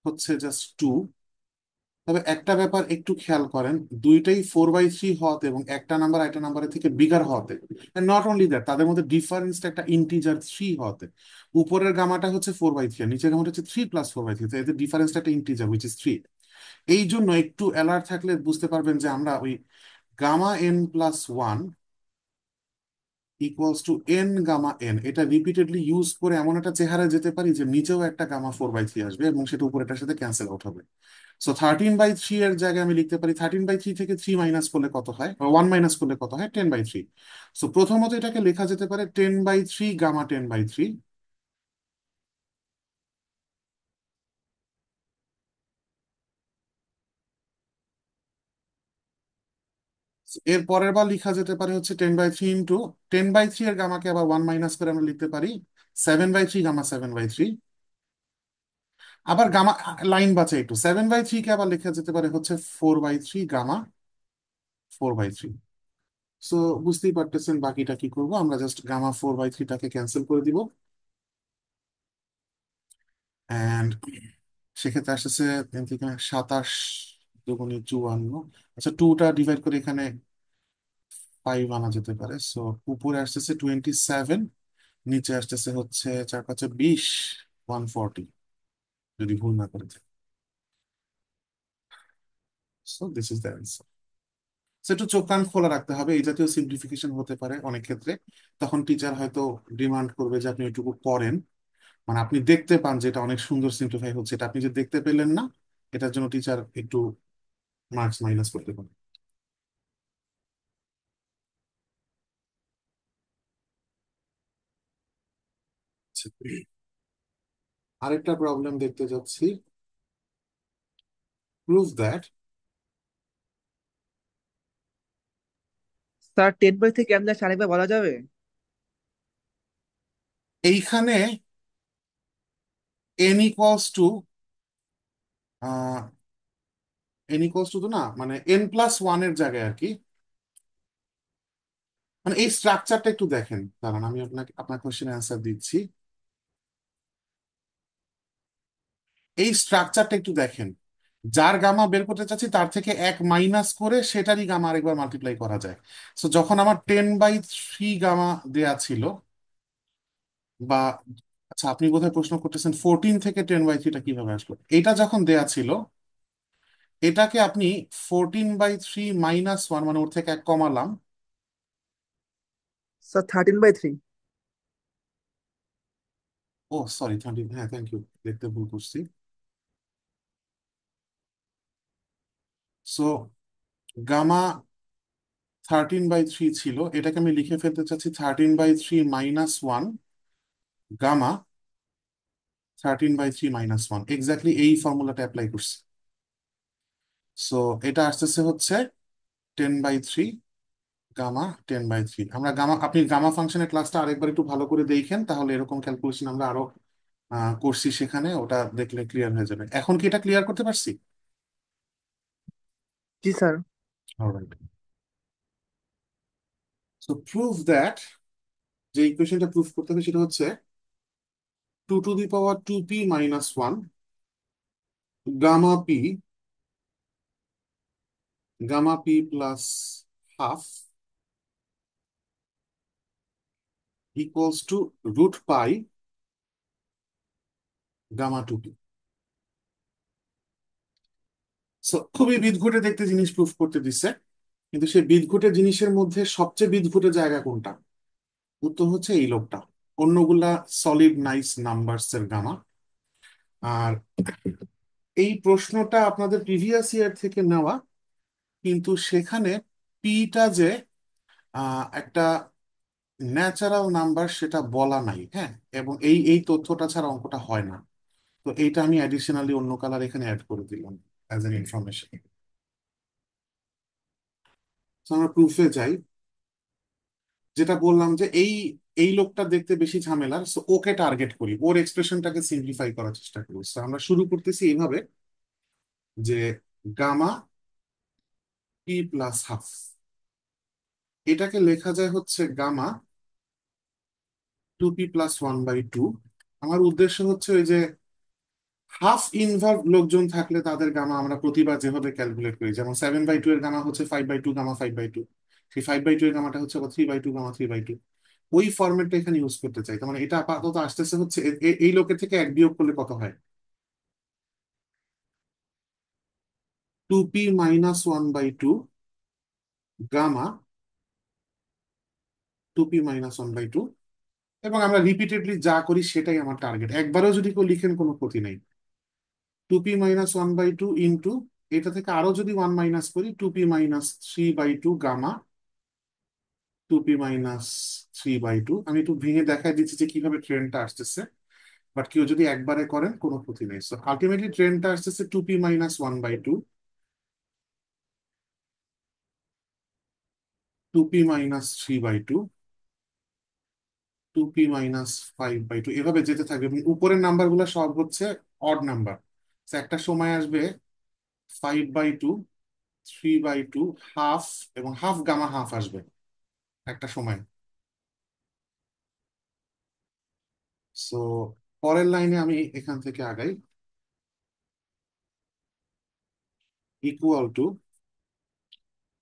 হচ্ছে জাস্ট 2। তবে একটা ব্যাপার একটু খেয়াল করেন, দুইটাই 4/3 হওয়াতে এবং একটা নাম্বার একটা নাম্বারের থেকে বিগার হওয়াতে, নট অনলি দ্যাট, তাদের মধ্যে ডিফারেন্সটা একটা ইন্টিজার 3 হওয়াতে, উপরের গামাটা হচ্ছে 4/3 আর নিচের গামাটা হচ্ছে 3 + 4/3, তো এদের ডিফারেন্সটা একটা ইন্টিজার উইচ ইজ 3। এই জন্য একটু অ্যালার্ট থাকলে বুঝতে পারবেন যে আমরা ওই গামা n+1 = n, এটা রিপিটেডলি ইউজ করে এমন একটা চেহারা যেতে পারি যে নিচেও একটা গামা 4/3 আসবে এবং সেটা উপরেটার সাথে ক্যান্সেল আউট হবে। সো 13/3 এর জায়গায় আমি লিখতে পারি 13/3 থেকে 3 মাইনাস করলে কত হয়, 1 মাইনাস করলে কত হয়, 10/3। সো প্রথমত এটাকে লেখা যেতে পারে 10/3 গামা 10/3। এর পরের বার লেখা যেতে পারে হচ্ছে 10/3 ইন্টু 10/3 এর গামাকে আবার 1 মাইনাস করে আমরা লিখতে পারি 7/3 গামা 7/3। আবার গামা, লাইন বাঁচে একটু, 7/3 কে আবার লেখা যেতে পারে হচ্ছে 4/3 গামা 4/3। সো বুঝতেই পারতেছেন বাকিটা কি করব, আমরা জাস্ট গামা 4/3টাকে ক্যান্সেল করে দিব। অ্যান্ড সেক্ষেত্রে আসতেছে 27 × 7 = 54। আচ্ছা, 2টা ডিভাইড করে এখানে 5 আনা যেতে পারে। সো উপরে আসতেছে 27, নিচে আসতেছে হচ্ছে 4 × 5 = 20, 140, যদি ভুল না করে থাকি। So this is the answer. একটু চোখ কান খোলা রাখতে হবে, এই জাতীয় সিম্পলিফিকেশন হতে পারে অনেক ক্ষেত্রে। তখন টিচার হয়তো ডিমান্ড করবে যে আপনি এটুকু পড়েন, মানে আপনি দেখতে পান যে এটা অনেক সুন্দর সিম্পলিফাই হচ্ছে, এটা আপনি যে দেখতে পেলেন না, এটার জন্য টিচার একটু মার্কস মাইনাস করতে পারে। আচ্ছা, আরেকটা প্রবলেম দেখতে যাচ্ছি। প্রুভ দ্যাট, স্যার 10/3 কেমন যাচ্ছে আরেকবার বলা যাবে? এইখানে n ইকুয়ালস টু তো না, মানে n+1 এর জায়গায় আর কি, মানে এই স্ট্রাকচারটা একটু দেখেন, দাঁড়ান আমি আপনাকে আপনার কোশ্চেনের অ্যান্সার দিচ্ছি। এই স্ট্রাকচারটা একটু দেখেন, যার গামা বের করতে চাচ্ছি তার থেকে 1 মাইনাস করে সেটারই গামা আরেকবার মাল্টিপ্লাই করা যায়। সো যখন আমার 10/3 গামা দেয়া ছিল, বা আচ্ছা আপনি বোধহয় প্রশ্ন করতেছেন 14 থেকে 10/3টা কিভাবে আসলো, এটা যখন দেয়া ছিল, এটাকে আপনি 14/3 - 1, মানে ওর থেকে 1 কমালাম। স্যার 13/3। ও সরি, 20, হ্যাঁ থ্যাংক ইউ, দেখতে ভুল করছি। সো গামা 13/3 ছিল, এটাকে আমি লিখে ফেলতে চাচ্ছি 13/3 - 1, গামা 13/3 - 1, এক্স্যাক্টলি এই ফর্মুলাটা অ্যাপ্লাই করছি। সো এটা আসতেছে হচ্ছে 10/3 গামা 10/3। আমরা গামা, আপনি গামা ফাংশনের ক্লাসটা আরেকবার একটু ভালো করে দেখেন, তাহলে এরকম ক্যালকুলেশন আমরা আরো করছি সেখানে, ওটা দেখলে ক্লিয়ার হয়ে যাবে। এখন কি এটা ক্লিয়ার করতে পারছি? জি sir. Alright. So prove that, যে ইকুয়েশনটা প্রুফ করতে হবে সেটা হচ্ছে 2 to the power 2p - 1 gamma p plus half equals to √π gamma 2p। So খুবই বিদঘুটে দেখতে জিনিস প্রুফ করতে দিচ্ছে, কিন্তু সেই বিদঘুটে জিনিসের মধ্যে সবচেয়ে বিদঘুটে জায়গা কোনটা? উত্তর হচ্ছে এই লোকটা। অন্যগুলা সলিড নাইস নাম্বারস এর গামা। আর এই প্রশ্নটা আপনাদের প্রিভিয়াস ইয়ার থেকে নেওয়া, কিন্তু সেখানে পিটা যে একটা ন্যাচারাল নাম্বার সেটা বলা নাই, হ্যাঁ। এবং এই এই তথ্যটা ছাড়া অঙ্কটা হয় না। তো এইটা আমি অ্যাডিশনালি অন্য কালার এখানে অ্যাড করে দিলাম অ্যাজ এন ইনফরমেশন। তো আমরা প্রুফে যাই। যেটা বললাম যে এই এই লোকটা দেখতে বেশি ঝামেলার, সো ওকে টার্গেট করি, ওর এক্সপ্রেশনটাকে সিম্পলিফাই করার চেষ্টা করি। So আমরা শুরু করতেছি এইভাবে যে গামা পি প্লাস হাফ, এটাকে লেখা যায় হচ্ছে গামা 2p+1/2। আমার উদ্দেশ্য হচ্ছে ওই যে হাফ ইনভলভ লোকজন থাকলে তাদের গামা আমরা প্রতিবার যেভাবে ক্যালকুলেট করি, যেমন 7/2 এর গামা হচ্ছে 5/2 গামা 5/2, সেই 5/2 এর গামাটা হচ্ছে 3/2 গামা 3/2। ওই ফরম্যাটটা এখানে ইউজ করতে চাই। তার মানে এটা আপাতত আসতেছে হচ্ছে এই লোকের থেকে এক বিয়োগ করলে কত হয়, 2p-1/2 গামা 2p-1/2। এবং আমরা রিপিটেডলি যা করি সেটাই আমার টার্গেট, একবারও যদি কেউ লিখেন কোনো ক্ষতি নেই। 2p-1/2 ইন্টু, এটা থেকে আরো যদি 1 মাইনাস করি, 2p-3/2 গামা 2p-3/2। আমি একটু ভেঙে দেখাই দিচ্ছি যে কিভাবে ট্রেনটা আসতেছে, বাট কেউ যদি একবারে করেন কোনো ক্ষতি নেই। সো আলটিমেটলি ট্রেনটা আসতেছে 2p-1/2, 2p-3/2, 2p-5/2, এভাবে যেতে থাকবে। এবং উপরের নাম্বার গুলো সব হচ্ছে অড নাম্বার। একটা সময় আসবে 5/2, 3/2, হাফ, এবং হাফ গামা হাফ আসবে একটা সময়। সো পরের লাইনে আমি এখান থেকে আগাই, equal to,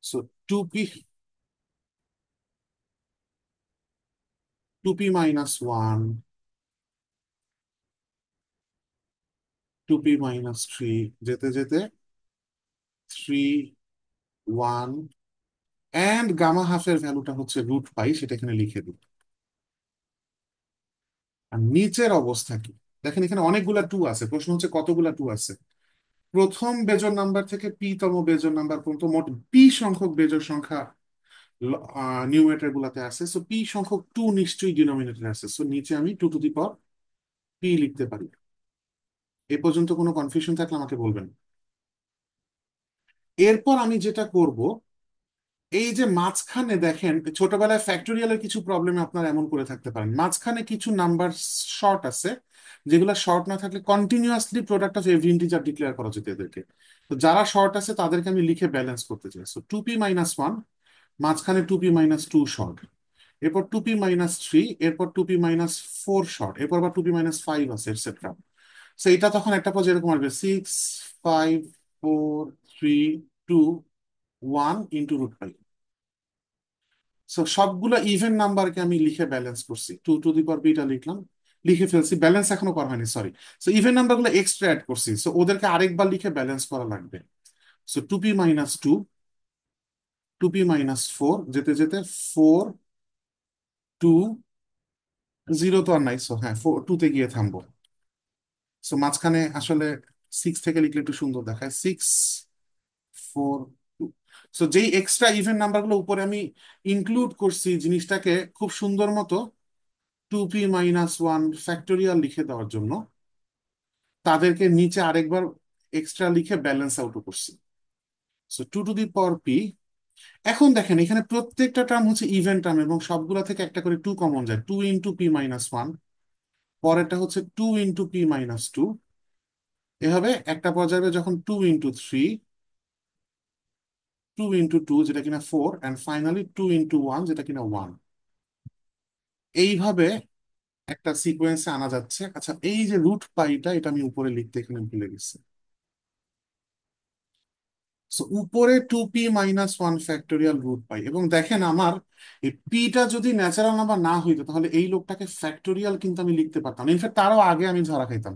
so 2p-1, 2p-3, যেতে যেতে 3, 1, অ্যান্ড গামা হাফের ভ্যালুটা হচ্ছে √π, সেটা এখানে লিখে দিই। আর নিচের অবস্থা কি, দেখেন এখানে অনেকগুলা টু আছে, প্রশ্ন হচ্ছে কতগুলা টু আছে। প্রথম বেজোড় নাম্বার থেকে পি তম বেজোড় নাম্বার পর্যন্ত মোট পি সংখ্যক বেজোড় সংখ্যা নিউমেরেটর গুলাতে আছে। সো পি সংখ্যক টু নিশ্চয়ই ডিনোমিনেটর আছে। সো নিচে আমি 2 টু দি পাওয়ার পি লিখতে পারি। এ পর্যন্ত কোনো কনফিউশন থাকলে আমাকে বলবেন। এরপর আমি যেটা করব, এই যে মাঝখানে দেখেন ছোটবেলায় ফ্যাক্টোরিয়ালের কিছু প্রবলেমে আপনারা এমন করে থাকতে পারেন, মাঝখানে কিছু নাম্বার শর্ট আছে, যেগুলো শর্ট না থাকলে continuously product of every integer declare করা যেত এদেরকে। তো যারা শর্ট আছে তাদেরকে আমি লিখে ব্যালেন্স করতে চাই। সো 2p-1, মাঝখানে 2p-2 শর্ট, এরপর 2p-3, এরপর 2p-4 শর্ট, এরপর আবার 2p-5 আছে, এটসেট্রা। সো এটা তখন একটা পর্যায়ে এরকম আসবে 6, 5, 4, 3, 2, 1 ইন্টু √π। সো সবগুলো ইভেন নাম্বারকে আমি লিখে ব্যালেন্স করছি, 2 টু দি পাওয়ার বিটা লিখলাম, লিখে ফেলছি, ব্যালেন্স এখনো করা হয়নি, সরি। সো ইভেন নাম্বারগুলো এক্সট্রা অ্যাড করছি, সো ওদেরকে আরেকবার লিখে ব্যালেন্স করা লাগবে। সো 2p-2, 2p-4, যেতে যেতে 4, 2, 0 তো আর নাই, সো হ্যাঁ 2 তে গিয়ে থামবো। সো মাঝখানে আসলে 6 থেকে লিখলে একটু সুন্দর দেখায়, 6, 4, 2। সো যেই এক্সট্রা ইভেন নাম্বারগুলো উপরে আমি ইনক্লুড করছি জিনিসটাকে খুব সুন্দর মতো 2p-1 ফ্যাক্টোরিয়াল লিখে দেওয়ার জন্য, তাদেরকে নিচে আরেকবার এক্সট্রা লিখে ব্যালেন্স আউট করছি। So 2 to the power P. এখন দেখেন এখানে প্রত্যেকটা টার্ম হচ্ছে ইভেন টার্ম, এবং সবগুলা থেকে একটা করে 2 কমন যায়, 2 ইন্টু p-1, পরেরটা হচ্ছে 2 ইন্টু p-2, এভাবে একটা পর্যায়ে যখন 2 ইন্টু 3, 2 ইন্টু 2 যেটা কিনা 4, অ্যান্ড ফাইনালি 2 ইন্টু 1 যেটা কিনা 1। এইভাবে একটা সিকোয়েন্সে আনা যাচ্ছে। আচ্ছা, এই যে √π, এটা আমি উপরে লিখতে এখানে ভুলে গেছি। সো উপরে 2p-1 ফ্যাক্টোরিয়াল √π, এবং দেখেন আমার এই পিটা যদি ন্যাচারাল নাম্বার না হইতো তাহলে এই লোকটাকে ফ্যাক্টোরিয়াল কিন্তু আমি লিখতে পারতাম, ইনফ্যাক্ট তারও আগে আমি ধরা খাইতাম।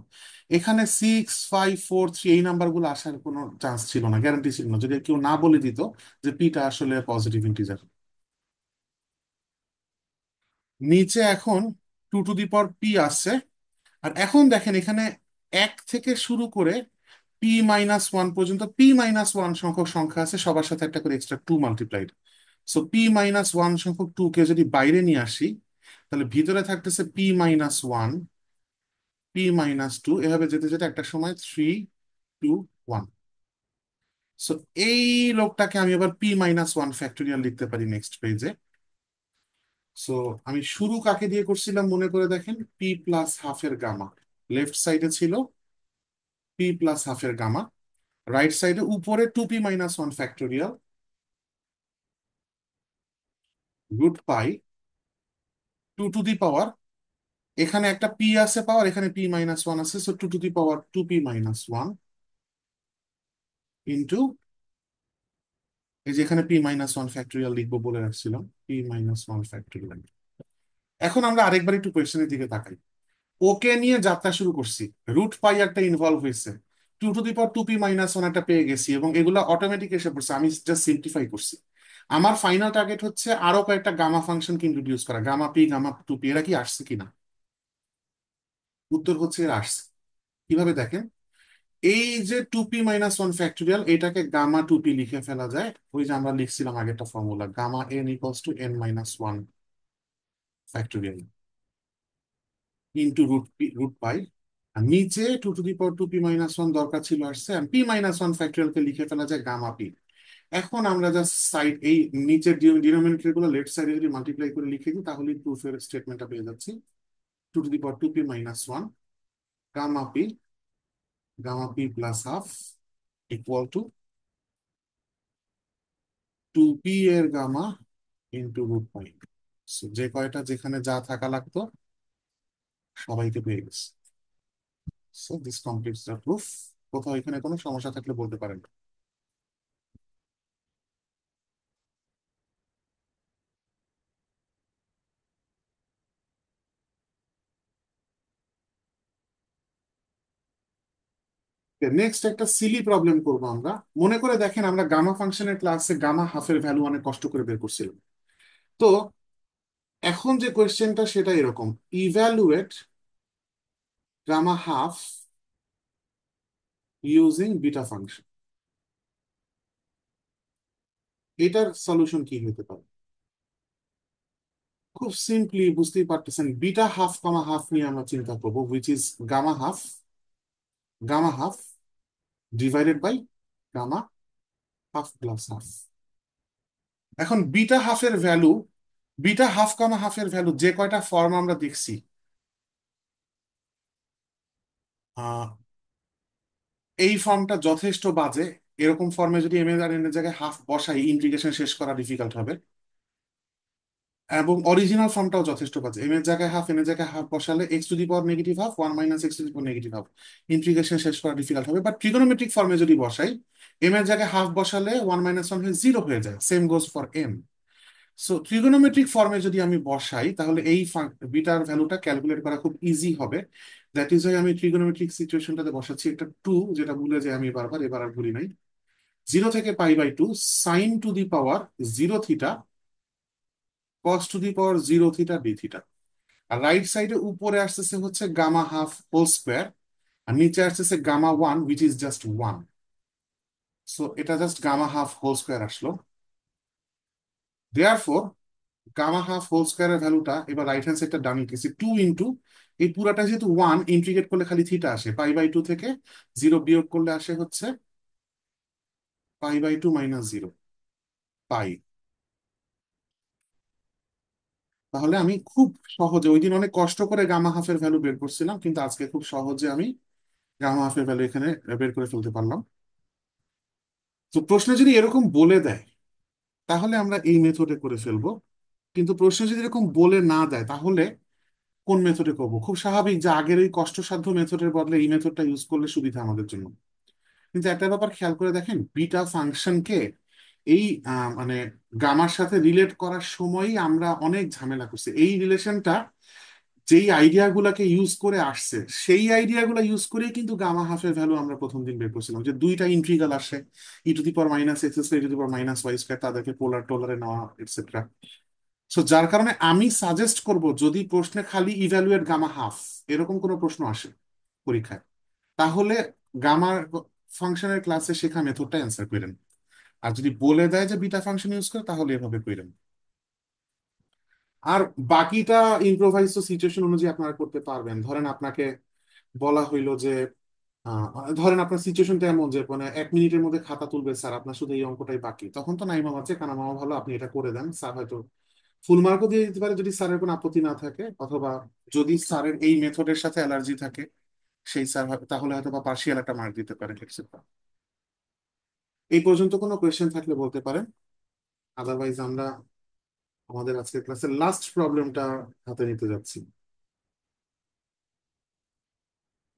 এখানে 6, 5, 4, 3 এই নাম্বারগুলো আসার কোনো চান্স ছিল না, গ্যারান্টি ছিল না, যদি কেউ না বলে দিত যে পিটা আসলে পজিটিভ ইন্টিজার। নিচে এখন 2 টু দি পাওয়ার পি আসছে। আর এখন দেখেন এখানে 1 থেকে শুরু করে p-1 পর্যন্ত p-1 সংখ্যক সংখ্যা আছে, সবার সাথে একটা করে extra 2 multiplied. So P minus one সংখ্যক টু কে যদি বাইরে নিয়ে আসি, তাহলে ভিতরে থাকতেছে P minus one, P minus two, এভাবে যেতে যেতে একটা সময় থ্রি, টু, ওয়ান। সো এই লোকটাকে আমি আবার পি মাইনাস ওয়ান ফ্যাক্টোরিয়াল লিখতে পারি নেক্সট পেজে। সো আমি শুরু কাকে দিয়ে করছিলাম মনে করে দেখেন, পি প্লাস হাফের গামা। লেফট সাইডে ছিল পি প্লাস হাফের গামা, রাইট সাইডে উপরে two P minus one factorial root pi two to the power, এখানে একটা পি আছে পাওয়ার, এখানে পি মাইনাস ওয়ান আছে, so two to the power two P minus one into, এই যে এখানে পি মাইনাস ওয়ান ফ্যাক্টোরিয়াল লিখবো বলে রাখছিলাম, পি মাইনাস ওয়ান ফ্যাক্টোরিয়াল। এখন আমরা আরেকবার একটু কোয়েশ্চেনের দিকে তাকাই। ওকে নিয়ে যাত্রা শুরু করছি, রুট পাই একটা ইনভলভ হয়েছে, two to the power two P minus one একটা পেয়ে গেছি, এবং এগুলো অটোমেটিক এসে পড়ছে, আমি জাস্ট সিম্পলিফাই করছি। আমার ফাইনাল টার্গেট হচ্ছে আরো কয়েকটা গামা ফাংশনকে ইন্ট্রোডিউস করা, gamma P, gamma two P, এরা কি আসছে কিনা। উত্তর হচ্ছে এরা আসছে। কিভাবে দেখেন, এই যে two P minus one factorial, এটাকে গামা টু পি লিখে ফেলা যায়, ওই যে আমরা লিখছিলাম আগে একটা formula, gamma n equals to N minus one factorial into root P, root pi. আর নিচে two to the power two P minus one দরকার ছিল আসছে, আর পি মাইনাস ওয়ান ফ্যাক্টোরিয়ালকে লিখে ফেলা যায় গামা পি। এখন আমরা জাস্ট সাইড এই নিচের ডিনোমিনেটর গুলো লেফট সাইডে যদি মাল্টিপ্লাই করে লিখে দিই, তাহলে প্রুফের স্টেটমেন্টটা পেয়ে যাচ্ছি। Two to the power two P minus one gamma P, gamma P plus half equal to two P এর গামা ইন্টু রুট পাই। যে কয়টা যেখানে যা থাকা লাগতো সবাইকে পেয়ে গেছে। So this completes the proof. কোথাও এখানে কোনো সমস্যা থাকলে বলতে পারেন। নেক্সট একটা সিলি প্রবলেম করবো আমরা। মনে করে দেখেন, আমরা গামা ফাংশনের ক্লাসে গামা হাফের ভ্যালু অনেক কষ্ট করে বের করছিলাম। তো এখন যে কোয়েশ্চেনটা সেটা এরকম, evaluate gamma half using beta function, এটার সলিউশন কি হতে পারে। খুব সিম্পলি বুঝতেই পারতেছেন, বিটা হাফ কমা হাফ নিয়ে আমরা চিন্তা করবো, which is gamma half, gamma half divided by gamma half plus half. এখন বিটা হাফের ভ্যালু, বিটা হাফ কমা হাফের ভ্যালু যে কয়টা ফর্ম আমরা দেখছি, আহ, এই ফর্মটা যথেষ্ট বাজে। এরকম ফর্মে যদি এম এর আর এন এর জায়গায় হাফ বসাই, ইন্টিগ্রেশন শেষ করা ডিফিকাল্ট হবে। এবং অরিজিনাল ফর্মটাও যথেষ্ট বাজে, এম এর জায়গায় হাফ, এন এর জায়গায় হাফ বসালে x two the power negative half, one minus x two the power negative half, integration শেষ করা ডিফিকাল্ট হবে। বাট ট্রিগোনোমেট্রিক ফর্মে যদি বসাই, এম এর জায়গায় হাফ বসালে ওয়ান মাইনাস ওয়ান হয়ে জিরো হয়ে যায়, same goes for M. So trigonometric ফর্মে যদি আমি বসাই, তাহলে এই বিটার ভ্যালুটা ক্যালকুলেট করা খুব ইজি হবে। দ্যাট ইজ ওয়াই আমি ট্রিগোনোমেট্রিক সিচুয়েশনটাতে বসাচ্ছি একটা টু, যেটা ভুলে যাই আমি বারবার, এবার আর ভুলি নাই। জিরো থেকে pi by two sine to the power zero theta cos to the power zero theta D theta. আর রাইট সাইডে উপরে আসতেছে হচ্ছে গামা হাফ হোল স্কোয়ার, আর নিচে আসতেছে gamma one which is just one. So এটা just gamma half whole square আসলো। দেয়ারফোর গামা হাফ হোল স্কোয়ারের ভ্যালুটা এবার রাইট হ্যান্ড সাইডটা ডান লিখেছি, টু ইন্টু, এই পুরাটা যেহেতু ওয়ান, ইন্টিগ্রেট করলে খালি থিটা আসে, পাই বাই টু থেকে জিরো বিয়োগ করলে আসে হচ্ছে pi by two minus zero pi. তাহলে আমি খুব সহজে, ওই দিন অনেক কষ্ট করে গামা হাফের ভ্যালু বের করছিলাম, কিন্তু আজকে খুব সহজে আমি গামা হাফের ভ্যালু এখানে বের করে ফেলতে পারলাম। তো প্রশ্নে যদি এরকম বলে দেয়, তাহলে আমরা এই মেথডে করে ফেলবো। কিন্তু প্রশ্ন যদি এরকম বলে না দেয়, তাহলে কোন মেথডে করবো? খুব স্বাভাবিক যে আগের ওই কষ্টসাধ্য মেথডের বদলে এই মেথডটা ইউজ করলে সুবিধা আমাদের জন্য। কিন্তু একটা ব্যাপার খেয়াল করে দেখেন, বিটা ফাংশনকে এই মানে গামার সাথে রিলেট করার সময়ই আমরা অনেক ঝামেলা করছি। এই রিলেশনটা যেই আইডিয়া গুলাকে ইউজ করে আসছে, সেই আইডিয়া গুলা ইউজ করেই কিন্তু গামা হাফের ভ্যালু আমরা প্রথম দিন বের করছিলাম, যে দুইটা ইন্ট্রিগাল আসে, e to the power minus x square, e to the power minus y square, তাদেরকে পোলার টোলারে নেওয়া এটসেট্রা। সো যার কারণে আমি সাজেস্ট করব, যদি প্রশ্নে খালি ইভ্যালুয়েট গামা হাফ এরকম কোনো প্রশ্ন আসে পরীক্ষায়, তাহলে গামার ফাংশনের ক্লাসে শেখা মেথডটা অ্যান্সার করেন। আর যদি বলে দেয় যে বিটা ফাংশন ইউজ করে, তাহলে এভাবে কইরেন। আর বাকিটা ইম্প্রোভাইজ সিচুয়েশন অনুযায়ী আপনারা করতে পারবেন। ধরেন আপনাকে বলা হইলো যে ধরেন আপনার সিচুয়েশনটা এমন যে মানে 1 মিনিটের মধ্যে খাতা তুলবে স্যার, আপনার শুধু এই অঙ্কটাই বাকি, তখন তো নাই মামা আছে কানা মামা ভালো, আপনি এটা করে দেন, স্যার হয়তো ফুল মার্কও দিয়ে দিতে পারে যদি স্যারের কোনো আপত্তি না থাকে, অথবা যদি স্যারের এই মেথডের সাথে অ্যালার্জি থাকে সেই স্যার তাহলে হয়তো বা পার্শিয়াল একটা মার্ক দিতে পারে, এটসেট্রা। এই পর্যন্ত কোনো কোয়েশ্চেন থাকলে বলতে পারেন, আদারওয়াইজ আমরা আমাদের আজকের ক্লাসের লাস্ট প্রবলেমটা হাতে নিতে যাচ্ছি।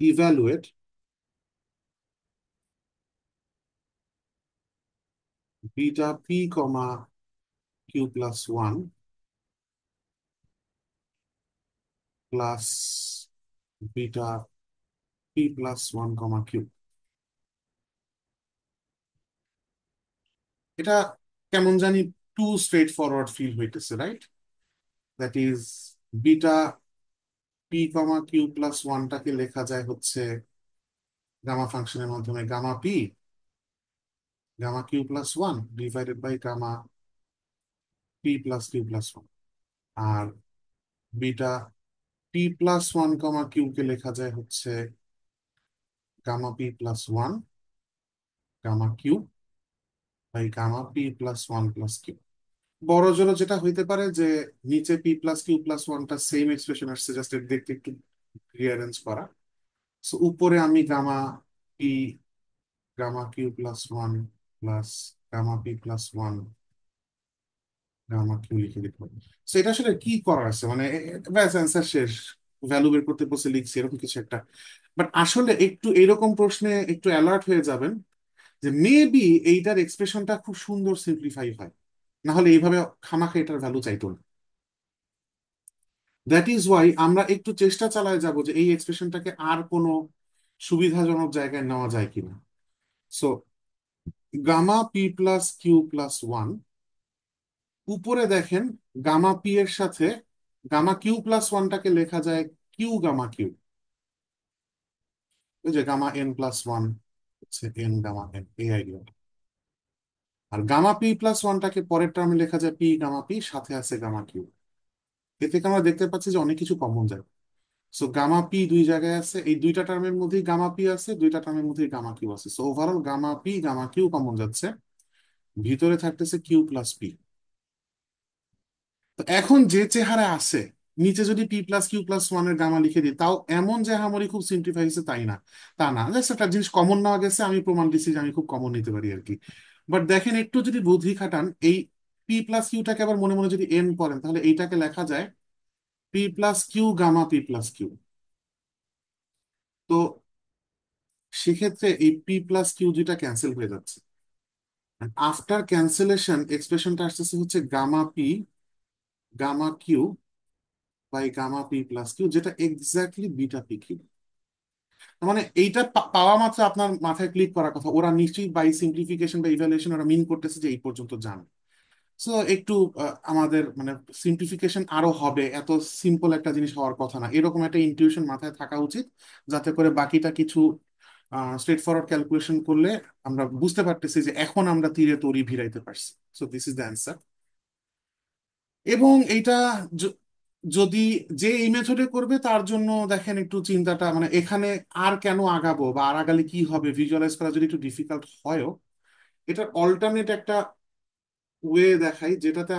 Evaluate beta P comma Q plus one plus beta P plus one comma Q. এটা কেমন জানি টু স্ট্রেট ফরওয়ার্ড ফিল হইতেছে, right? That is beta P comma Q plus ওয়ানটাকে লেখা যায় হচ্ছে গামা ফাংশনের মাধ্যমে gamma Q plus one divided by gamma P plus Q plus one. আর beta P plus one comma Q কে লেখা যায় হচ্ছে gamma P plus one gamma Q by gamma P plus one plus Q. বড় জোর যেটা হইতে পারে যে নিচে পি প্লাস কিউ প্লাস ওয়ানটা সেম এক্সপ্রেশন আসছে, জাস্ট দেখতে একটু রিঅ্যারেঞ্জ করা। সো উপরে আমি P gamma Q plus one plus gamma P plus one gamma Q লিখে দিতে পারি। সো এটা আসলে কি করার আছে মানে ব্যাস অ্যান্সার শেষ, ভ্যালু বের করতে বসে লিখছি এরকম কিছু একটা। বাট আসলে একটু এরকম প্রশ্নে একটু অ্যালার্ট হয়ে যাবেন যে মেবি এইটার এক্সপ্রেশনটা খুব সুন্দর সিম্পলিফাই হয়, না হলে এইভাবে খামাখা এটার ভ্যালু চাইতো না। দ্যাট ইজ ওয়াই আমরা একটু চেষ্টা চালায় যাব যে এই এক্সপ্রেশনটাকে আর কোনো সুবিধাজনক জায়গায় নেওয়া যায় কিনা। So gamma P plus Q plus one, উপরে দেখেন গামা পি এর সাথে গামা কিউ প্লাস ওয়ানটাকে লেখা যায় কিউ গামা কিউ, ওই যে গামা এন প্লাস ওয়ান হচ্ছে এন গামা এন, এই আইডিয়া। আর গামা পি প্লাস ওয়ানটাকে পরের টার্মে লেখা যায় পি গামা পি, সাথে আছে গামা কিউ। এ থেকে আমরা দেখতে পাচ্ছি যে অনেক কিছু কমন যায়। সো গামা পি দুই জায়গায় আছে, এই দুইটা টার্মের মধ্যেই গামা পি আছে, দুইটা টার্মের মধ্যেই গামা কিউ আছে। So overall gamma P gamma Q common যাচ্ছে, ভিতরে থাকতেছে কিউ প্লাস পি। তো এখন যে চেহারা আছে, নিচে যদি পি প্লাস কিউ প্লাস ওয়ানের গামা লিখে দিই, তাও এমন যে হামারি খুব সিম্পলিফাই হয়েছে তাই না। তা না, জাস্ট একটা জিনিস কমন নেওয়া গেছে, আমি প্রমাণ দিচ্ছি যে আমি খুব কমন নিতে পারি আর কি। বাট দেখেন একটু যদি বুদ্ধি খাটান, এই পি প্লাস কিউটাকে আবার মনে মনে যদি এন করেন, তাহলে এইটাকে লেখা যায় P plus Q gamma P plus Q. তো সেক্ষেত্রে এই পি প্লাস কিউ দুইটা ক্যান্সেল হয়ে যাচ্ছে। আফটার ক্যান্সেলেশন এক্সপ্রেশনটা আসতেছে হচ্ছে gamma P gamma Q by gamma P plus Q, যেটা এক্স্যাক্টলি বিটা পি কিউ। মানে এইটা পাওয়া মাত্র আপনার মাথায় ক্লিক করার কথা, ওরা নিশ্চয়ই বাই সিম্পলিফিকেশন বা ইভ্যালুয়েশন ওরা মিন করতেছে যে এই পর্যন্ত যান। সো একটু আমাদের মানে সিম্পলিফিকেশন আরো হবে, এত সিম্পল একটা জিনিস হওয়ার কথা না, এরকম একটা ইনটিউশন মাথায় থাকা উচিত, যাতে করে বাকিটা কিছু স্ট্রেট ফরওয়ার্ড ক্যালকুলেশন করলে আমরা বুঝতে পারতেছি যে এখন আমরা তীরে তরি ভিড়াইতে পারছি। So this is the answer. এবং এইটা য- যদি যে এই মেথডে করবে তার জন্য দেখেন একটু চিন্তাটা মানে এখানে আর কেন আগাবো বা আর আগালে কি হবে ভিজুয়ালাইজ করা যদি একটু ডিফিকাল্ট হয়ও, এটার অল্টারনেট একটা ওয়ে দেখাই যেটাতে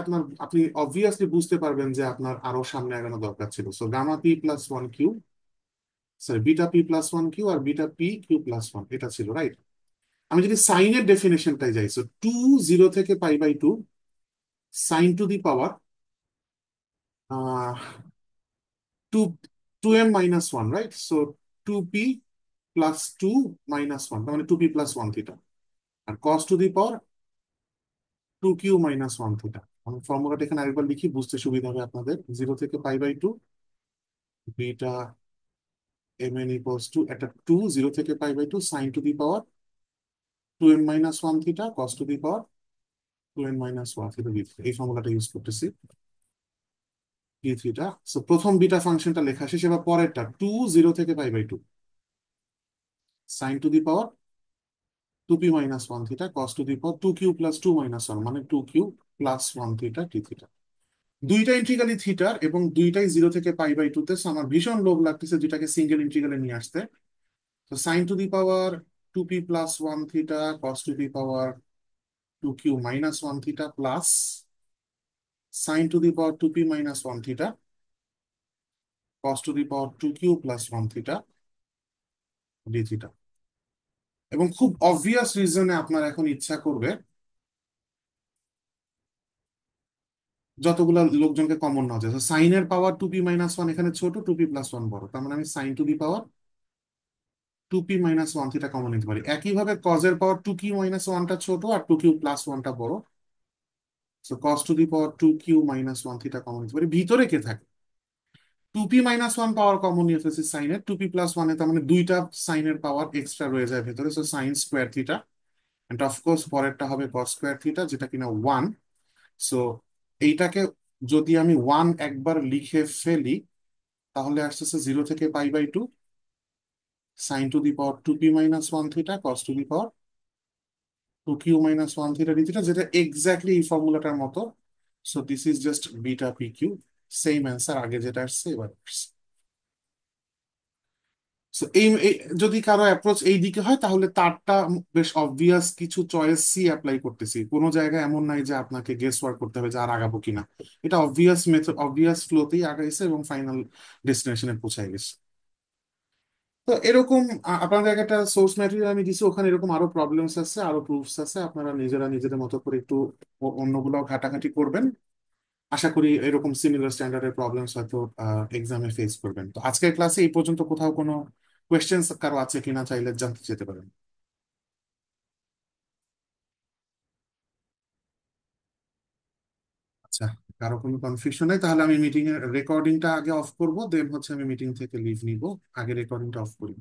আপনি অবভিয়াসলি বুঝতে পারবেন যে আপনার আরো সামনে আগানো দরকার ছিল। So gamma P plus one Q, sorry beta P plus one Q আর beta P Q plus one, এটা ছিল রাইট। আমি যদি সাইনের ডেফিনেশনটাই যাই, সো টু জিরো থেকে pi by two sine to the power two two M minus one, right? So two P plus two minus one, তার মানে two P plus one theta. আর cos to the power two Q minus one theta. আমি ফর্মুলাটা এখানে আরেকবার লিখি, বুঝতে সুবিধা হবে আপনাদের। জিরো থেকে pi by two beta M N equals to একটা টু, জিরো থেকে pi by two sine to the power two M minus one theta cos to the power two N minus one theta B three. এই ফর্মুলাটা use করতেছি, B থ্রিটা। So প্রথম beta ফাংশনটা লেখা শেষ, এবার পরেরটা টু জিরো থেকে pi by two sine to the power 2p - 1 theta cos to the power 2q plus 2 - 1 মানে 2q প্লাস 1 থিটা ডি থিটা। দুইটা ইন্টিগ্রালই থিটার এবং দুইটাই 0 থেকে π/2 তে। So আমার ভীষণ লোভ লাগতেছে যেটাকে সিঙ্গেল ইন্টিগ্রালে নিয়ে আসতে। তো sine to the power 2p + 1 theta cos to the power 2q - 1 theta plus sine to the power 2p - 1 theta cos to the power 2q প্লাস 1 থিটা ডি থিটা। এবং খুব অবভিয়াস রিজনে আপনার এখন ইচ্ছা করবে যতগুলো লোকজনকে কমন নেওয়া যায়। সাইনের পাওয়ার 2p - 1 এখানে ছোট, 2p + 1 বড়, তার মানে আমি sine to the power 2p - 1 theta common নিতে পারি। একইভাবে কজের পাওয়ার 2q - 1টা ছোট আর 2q + 1টা বড়। So cos to the power 2q - 1 theta common নিতে পারি। ভিতরে কে থাকে? 2p - 1 পাওয়ার কমন নিয়ে ফেলছি সাইনের, 2p + 1 তার মানে দুইটা সাইনের পাওয়ার এক্সট্রা রয়ে যায় ভেতরে। So sine square theta, and of course পরেরটা হবে কস স্কোয়ার থিটা যেটা কিনা 1। সো এইটাকে যদি আমি 1 একবার লিখে ফেলি তাহলে আসতেছে 0 থেকে π/2 sine to the power 2p - 1 theta cos to the power 2q - 1 theta D theta, যেটা এক্স্যাক্টলি এই ফর্মুলাটার মতো। So this is just beta PQ। Same answer আগে যেটা আসছে এবার আসছে। So যদি কারো অ্যাপ্রোচ এই দিকে হয় তাহলে তারটা বেশ অবভিয়াস, কিছু চয়েস সি অ্যাপ্লাই করতেছি, কোনো জায়গায় এমন নাই যে আপনাকে গেস ওয়ার্ক করতে হবে যে আর আগাবো কিনা। এটা অবভিয়াস মেথড, অবভিয়াস ফ্লোতেই আগাইছে এবং ফাইনাল ডেস্টিনেশনে পৌঁছায় গেছে। তো এরকম আপনাদের একটা সোর্স ম্যাটেরিয়াল আমি দিছি, ওখানে এরকম আরো প্রবলেমস আছে, আরো প্রুফস আছে, আপনারা নিজেরা নিজেদের মতো করে একটু অন্যগুলো ঘাটাঘাটি করবেন। আশা করি এরকম সিমিলার স্ট্যান্ডার্ডের প্রবলেমস হয়তো এক্সামে ফেস করবেন। তো আজকের ক্লাসে এই পর্যন্ত। কোথাও কোনো কোয়েশ্চেন্স কারো আছে কিনা চাইলে জানতে যেতে পারেন। আচ্ছা, কারো কোনো কনফিউশন নেই তাহলে আমি মিটিং এর রেকর্ডিংটা আগে অফ করব, দেন হচ্ছে আমি মিটিং থেকে লিভ নিব। আগে রেকর্ডিংটা অফ করি।